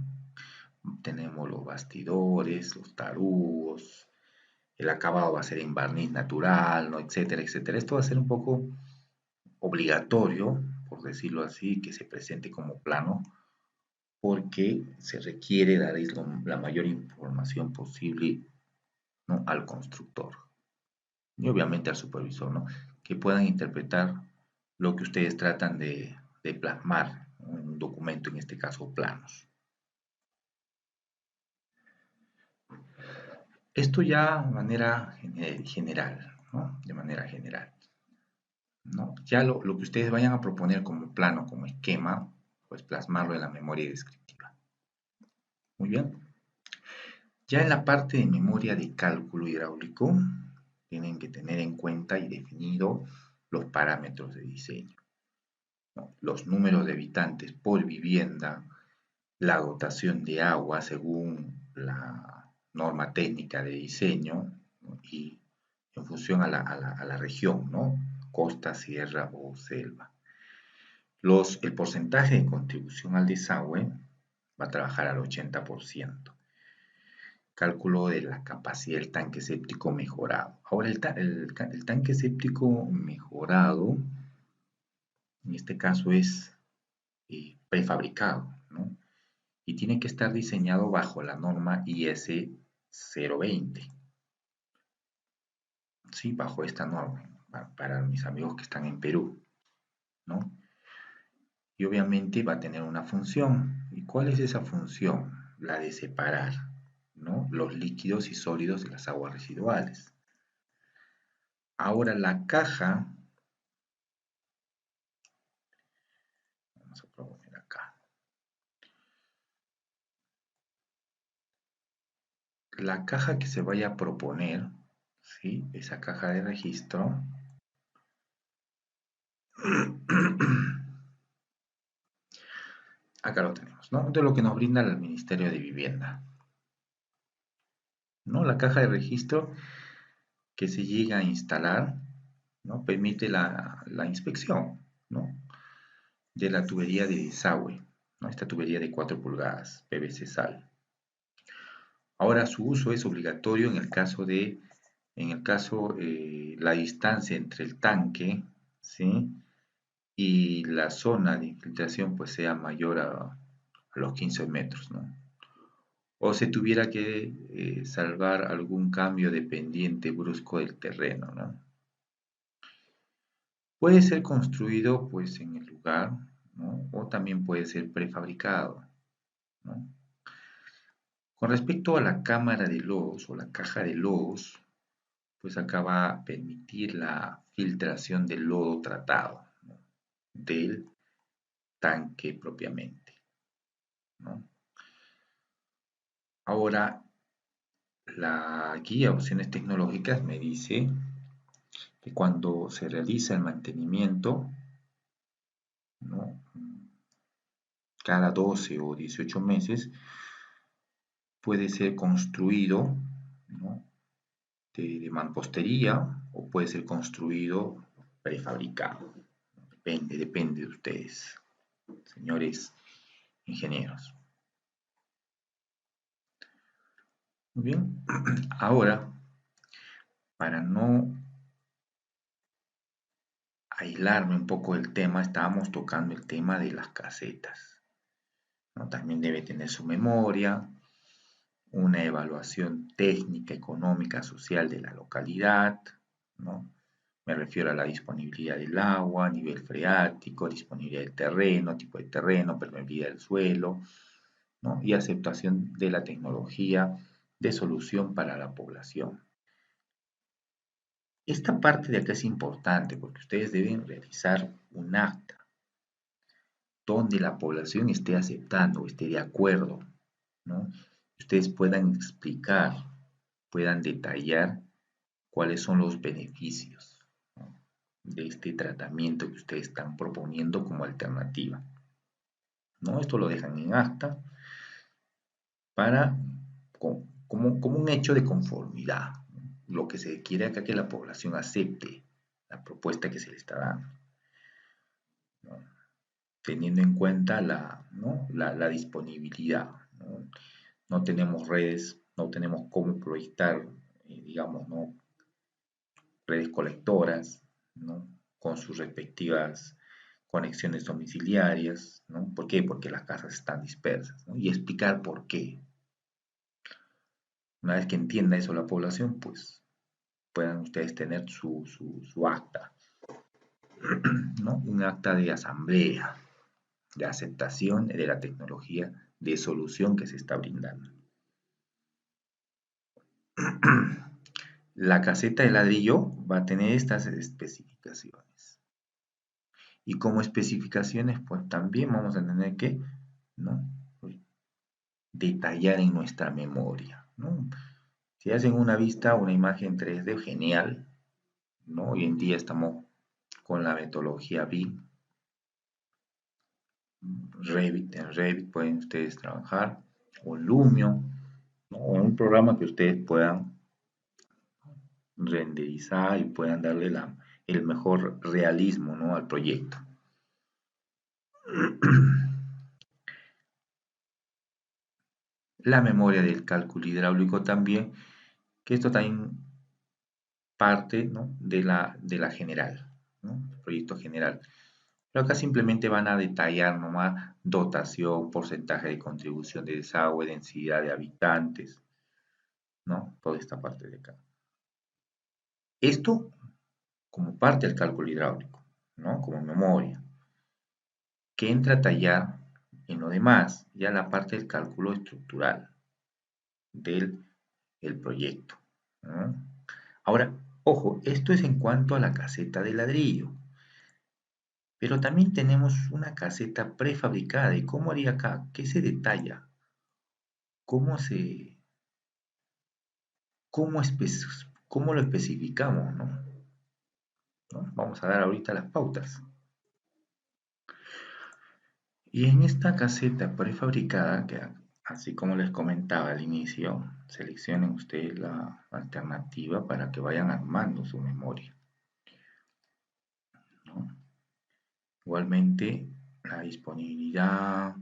Tenemos los bastidores, los tarugos, el acabado va a ser en barniz natural, ¿no? Etcétera, etcétera. Esto va a ser un poco obligatorio, por decirlo así, que se presente como plano, porque se requiere dar la mayor información posible, ¿no? Al constructor y obviamente al supervisor, ¿no? Que puedan interpretar lo que ustedes tratan de plasmar, ¿no? En un documento, en este caso planos. Esto ya de manera general, ¿no? De manera general, ¿no? Ya lo que ustedes vayan a proponer como plano, como esquema, pues plasmarlo en la memoria descriptiva. Muy bien. Ya en la parte de memoria de cálculo hidráulico, tienen que tener en cuenta y definido los parámetros de diseño, ¿no? Los números de habitantes por vivienda, la dotación de agua según la norma técnica de diseño, ¿no? Y en función a la región, ¿no? Costa, sierra o selva. El porcentaje de contribución al desagüe va a trabajar al 80%. Cálculo de la capacidad del tanque séptico mejorado. Ahora, el tanque séptico mejorado, en este caso es prefabricado, ¿no? Y tiene que estar diseñado bajo la norma IS 020. Sí, bajo esta norma, para mis amigos que están en Perú, ¿no? Y obviamente va a tener una función. ¿Y cuál es esa función? La de separar, ¿no? Los líquidos y sólidos de las aguas residuales. Ahora la caja, vamos a proponer acá. La caja que se vaya a proponer, ¿sí? Esa caja de registro, acá lo tenemos, ¿no? De lo que nos brinda el Ministerio de Vivienda. ¿no? La caja de registro que se llega a instalar, ¿no? Permite la inspección, ¿no? De la tubería de desagüe, ¿no? Esta tubería de 4 pulgadas, PVC sal. Ahora su uso es obligatorio en el caso, la distancia entre el tanque, ¿sí? Y la zona de infiltración pues sea mayor a los 15 metros, ¿no? O se tuviera que salvar algún cambio de pendiente brusco del terreno, ¿no? Puede ser construido pues en el lugar, ¿no? O también puede ser prefabricado, ¿no? Con respecto a la cámara de lodos o la caja de lodos, pues acá va a permitir la filtración del lodo tratado, ¿no? Del tanque propiamente, ¿no? Ahora, la guía Opciones Tecnológicas me dice que cuando se realiza el mantenimiento, ¿no? Cada 12 o 18 meses, puede ser construido, ¿no? de mampostería o puede ser construido prefabricado. Depende de ustedes, señores ingenieros. Muy bien, ahora, para no aislarme un poco del tema, estábamos tocando el tema de las casetas, ¿no? También debe tener su memoria, una evaluación técnica, económica, social de la localidad, ¿no? Me refiero a la disponibilidad del agua, nivel freático, disponibilidad del terreno, tipo de terreno, permeabilidad del suelo, ¿no? Y aceptación de la tecnología de solución para la población. Esta parte de acá es importante porque ustedes deben realizar un acta donde la población esté aceptando, esté de acuerdo, ¿no? Ustedes puedan explicar, puedan detallar cuáles son los beneficios, ¿no? De este tratamiento que ustedes están proponiendo como alternativa, ¿no? Esto lo dejan en acta para, como un hecho de conformidad, ¿no? Lo que se quiere acá que la población acepte la propuesta que se le está dando, ¿no? Teniendo en cuenta ¿no? la disponibilidad, ¿no? No tenemos redes, no tenemos cómo proyectar, digamos, ¿no? Redes colectoras, ¿no? Con sus respectivas conexiones domiciliarias, ¿no? ¿Por qué? Porque las casas están dispersas, ¿no? Y explicar por qué. Una vez que entienda eso la población, pues puedan ustedes tener su acta, ¿no? Un acta de asamblea, de aceptación de la tecnología de solución que se está brindando. La caseta de ladrillo va a tener estas especificaciones. Y como especificaciones, pues también vamos a tener que, ¿no? Detallar en nuestra memoria, ¿no? Si hacen una vista, una imagen 3D, genial, ¿no? Hoy en día estamos con la metodología BIM, Revit, en Revit pueden ustedes trabajar, o Lumio, ¿no? O un programa que ustedes puedan renderizar y puedan darle el mejor realismo, ¿no? Al proyecto. La memoria del cálculo hidráulico también, que esto también parte, ¿no? de la general, ¿no? El proyecto general. Pero acá simplemente van a detallar nomás dotación, porcentaje de contribución de desagüe, densidad de habitantes, ¿no? Toda esta parte de acá. Esto como parte del cálculo hidráulico, ¿no? Como memoria. Que entra a tallar en lo demás, ya la parte del cálculo estructural del el proyecto, ¿no? Ahora, ojo, esto es en cuanto a la caseta de ladrillo, pero también tenemos una caseta prefabricada. ¿Y cómo haría acá? ¿Qué se detalla? ¿Cómo se, cómo lo especificamos, ¿no? ¿No? Vamos a dar ahorita las pautas. Y en esta caseta prefabricada, que Así como les comentaba al inicio, seleccionen ustedes la alternativa para que vayan armando su memoria, ¿no? Igualmente, la disponibilidad,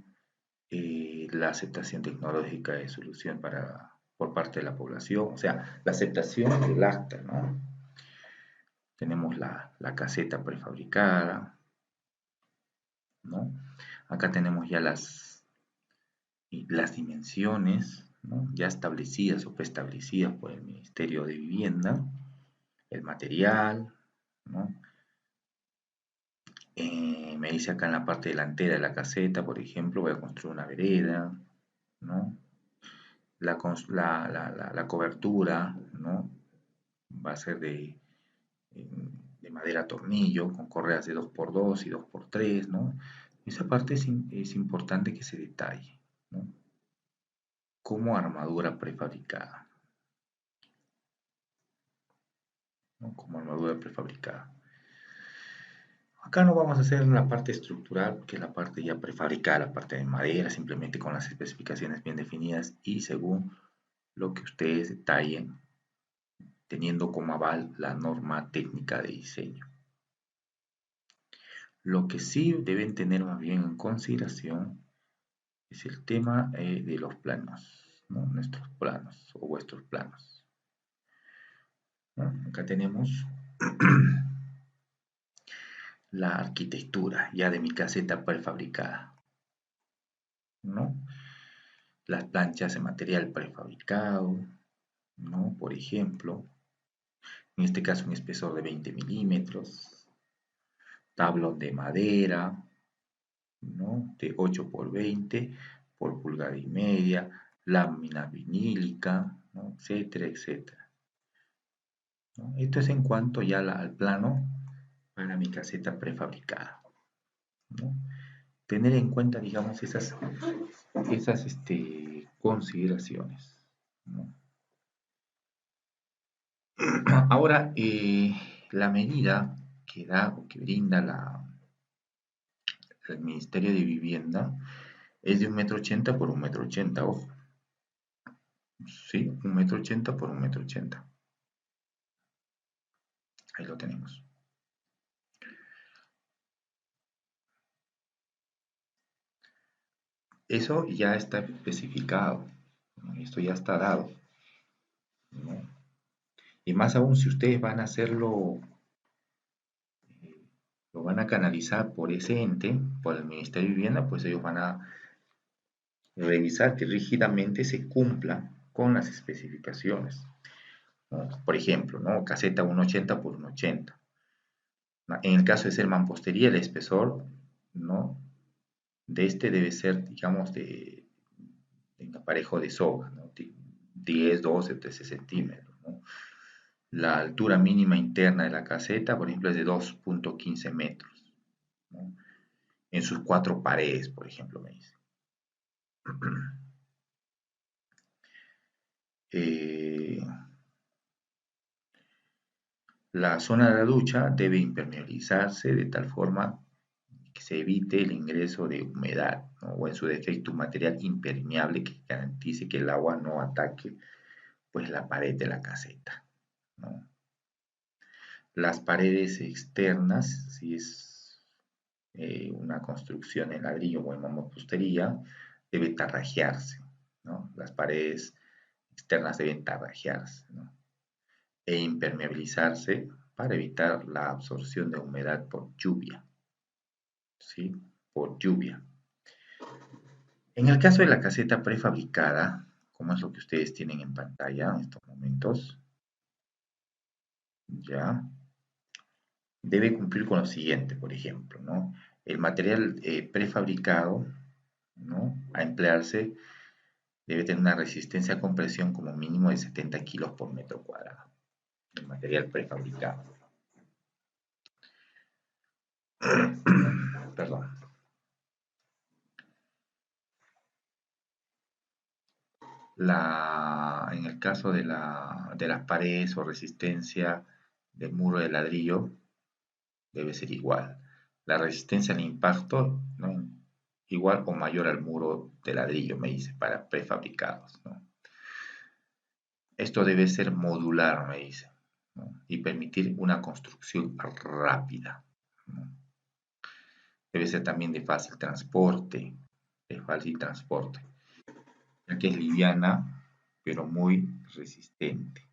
la aceptación tecnológica de solución por parte de la población, o sea, la aceptación del acta, ¿no? Tenemos la caseta prefabricada, ¿no? Acá tenemos ya las dimensiones, ¿no? Ya establecidas o preestablecidas por el Ministerio de Vivienda, el material, ¿no? Me dice acá en la parte delantera de la caseta, por ejemplo, voy a construir una vereda, ¿no? La cobertura, ¿no? Va a ser de madera tornillo, con correas de 2x2 y 2x3, ¿no? Esa parte es importante que se detalle, ¿no? Como armadura prefabricada, ¿no? Como armadura prefabricada. Acá no vamos a hacer la parte estructural, que es la parte ya prefabricada, la parte de madera, simplemente con las especificaciones bien definidas y según lo que ustedes detallen, teniendo como aval la norma técnica de diseño. Lo que sí deben tener más bien en consideración es el tema de los planos, ¿no? Nuestros planos o vuestros planos, ¿no? Acá tenemos la arquitectura ya de mi caseta prefabricada, ¿no? Las planchas de material prefabricado, ¿no? Por ejemplo, en este caso un espesor de 20 milímetros, tablón de madera, ¿no? De 8 por 20 por pulgada y media, lámina vinílica, ¿no? Etcétera, etcétera, ¿no? Esto es en cuanto ya al plano para mi caseta prefabricada, ¿no? Tener en cuenta, digamos, esas consideraciones, ¿no? Ahora, la medida que da o que brinda el Ministerio de Vivienda es de 1,80 m por 1,80 m, ojo, sí, 1,80 m por 1,80 m. Ahí lo tenemos. Eso ya está especificado, ¿no? Esto ya está dado, ¿no? Y más aún si ustedes van a hacerlo, lo van a canalizar por ese ente, por el Ministerio de Vivienda, pues ellos van a revisar que rígidamente se cumpla con las especificaciones, ¿no? Por ejemplo, ¿no? Caseta 1,80 por 1,80. En el caso de ser mampostería, el espesor, ¿no? De este debe ser, digamos, de aparejo de soga, ¿no? 10, 12, 13 centímetros, ¿no? La altura mínima interna de la caseta, por ejemplo, es de 2,15 metros, ¿no? En sus 4 paredes, por ejemplo, me dice. Eh, la zona de la ducha debe impermeabilizarse de tal forma que se evite el ingreso de humedad, ¿no? O en su defecto un material impermeable que garantice que el agua no ataque pues la pared de la caseta, ¿no? Las paredes externas, si es una construcción en ladrillo o en mampostería, debe tarrajearse, ¿no? Las paredes externas deben tarrajearse, ¿no? E impermeabilizarse para evitar la absorción de humedad por lluvia, ¿sí? Por lluvia. En el caso de la caseta prefabricada, como es lo que ustedes tienen en pantalla en estos momentos, ya debe cumplir con lo siguiente, por ejemplo, ¿no? El material prefabricado, ¿no? A emplearse debe tener una resistencia a compresión como mínimo de 70 kilos por metro cuadrado. El material prefabricado. Perdón. En el caso de las paredes o resistencia del muro de ladrillo debe ser igual. La resistencia al impacto, ¿no? igual o mayor al muro de ladrillo, me dice, para prefabricados, ¿no? Esto debe ser modular, me dice, ¿no? Y permitir una construcción rápida, ¿no? Debe ser también de fácil transporte, ya que es liviana, pero muy resistente.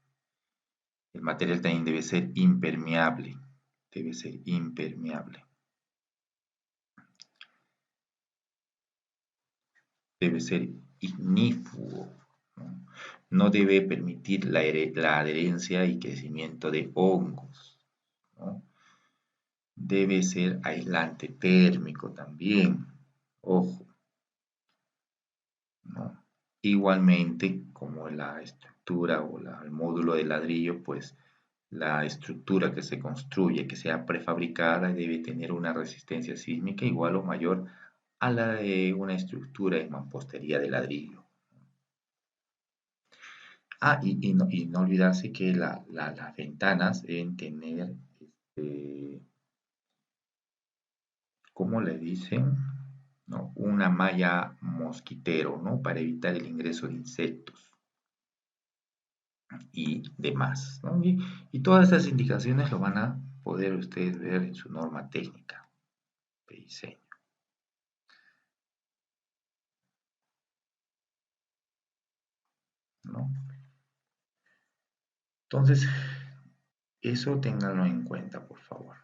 El material también debe ser impermeable, debe ser ignífugo, ¿no? No debe permitir la adherencia y crecimiento de hongos, ¿no? Debe ser aislante térmico también, ojo, ¿no? Igualmente, como la estructura o el módulo de ladrillo, pues la estructura que se construye, que sea prefabricada, debe tener una resistencia sísmica igual o mayor a la de una estructura de mampostería de ladrillo. Y no olvidarse que las ventanas deben tener, ¿cómo le dicen? ¿No? Una malla mosquitero, ¿no? Para evitar el ingreso de insectos y demás, ¿no? Y todas estas indicaciones lo van a poder ustedes ver en su norma técnica de diseño, ¿no? Entonces, eso ténganlo en cuenta, por favor.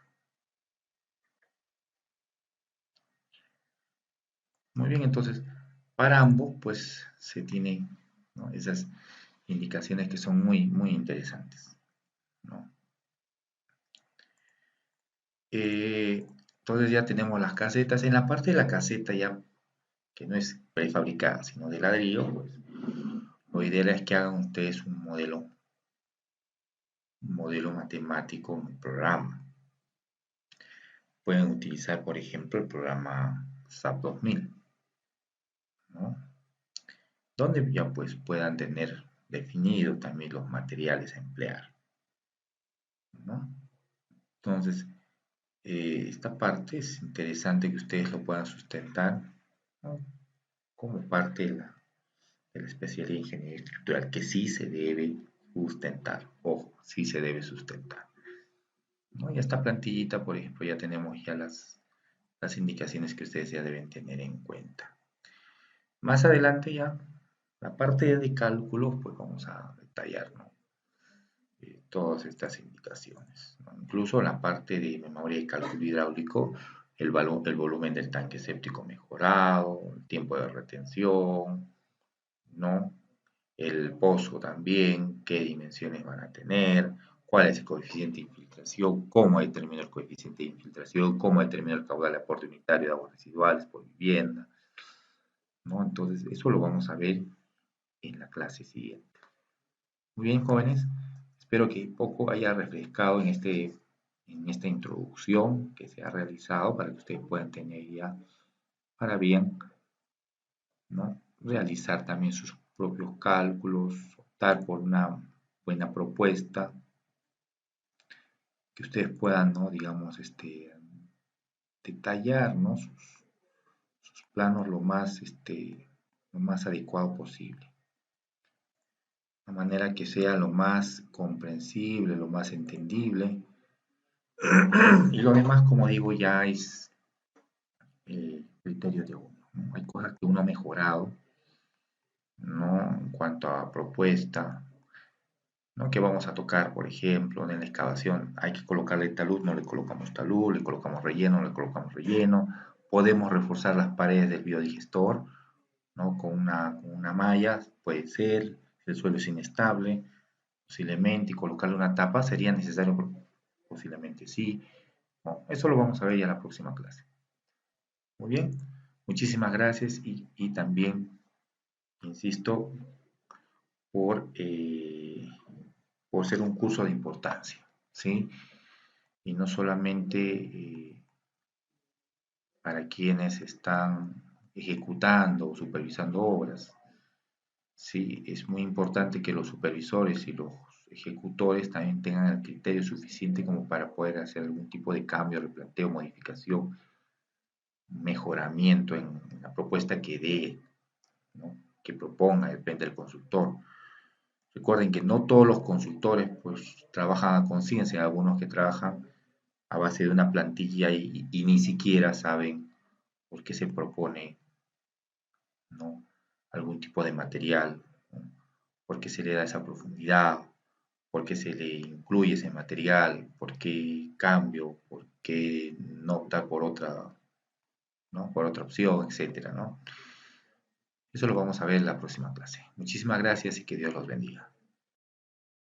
Muy bien, entonces, para ambos, pues se tienen, ¿no? Esas indicaciones que son muy, muy interesantes, ¿no? Entonces ya tenemos las casetas. En la parte de la caseta ya, que no es prefabricada, sino de ladrillo, pues lo ideal es que hagan ustedes un modelo matemático, un programa. Pueden utilizar, por ejemplo, el programa SAP 2000, ¿no? Donde ya pues puedan tener definido también los materiales a emplear, ¿no? Entonces, esta parte es interesante que ustedes lo puedan sustentar, ¿no? Como parte de la especialidad de ingeniería estructural, que sí se debe sustentar, ojo, sí se debe sustentar, ¿no? Y esta plantillita, por ejemplo, ya tenemos ya las indicaciones que ustedes ya deben tener en cuenta. Más adelante ya, la parte de cálculos, pues vamos a detallar, ¿no? Todas estas indicaciones, ¿no? Incluso la parte de memoria y cálculo hidráulico, el volumen del tanque séptico mejorado, el tiempo de retención, ¿no? El pozo también, qué dimensiones van a tener, cuál es el coeficiente de infiltración, cómo determina el coeficiente de infiltración, cómo determina el caudal de aporte unitario de aguas residuales por vivienda, ¿no? Entonces, eso lo vamos a ver en la clase siguiente. Muy bien, jóvenes, espero que poco haya refrescado en esta introducción que se ha realizado para que ustedes puedan tener ya para bien, ¿no? Realizar también sus propios cálculos, optar por una buena propuesta, que ustedes puedan, ¿no? Digamos, detallar, ¿no? Sus planos lo más adecuado posible, de manera que sea lo más comprensible, lo más entendible. Y lo demás, como digo, ya es criterio de uno, ¿no? Hay cosas que uno ha mejorado, ¿no? En cuanto a propuesta, ¿no? Que vamos a tocar, por ejemplo, en la excavación. Hay que colocarle talud, no le colocamos talud, le colocamos relleno, no le colocamos relleno. Podemos reforzar las paredes del biodigestor, ¿no? Con una malla, puede ser. Si el suelo es inestable, posiblemente, y colocarle una tapa sería necesario, posiblemente sí. ¿No? Eso lo vamos a ver ya en la próxima clase. Muy bien, muchísimas gracias y también, insisto, por, eh, por ser un curso de importancia, ¿sí? Y no solamente para quienes están ejecutando o supervisando obras, ¿sí? Es muy importante que los supervisores y los ejecutores también tengan el criterio suficiente como para poder hacer algún tipo de cambio, replanteo, modificación mejoramiento en la propuesta que dé, ¿no? Que proponga, depende del consultor. Recuerden que no todos los consultores pues trabajan a conciencia, hay algunos que trabajan a base de una plantilla y ni siquiera saben por qué se propone, ¿no? Algún tipo de material, ¿no? Por qué se le da esa profundidad, por qué se le incluye ese material, por qué cambio, por qué no optar por otra, ¿no? Por otra opción, etcétera, ¿no? Eso lo vamos a ver en la próxima clase. Muchísimas gracias y que Dios los bendiga.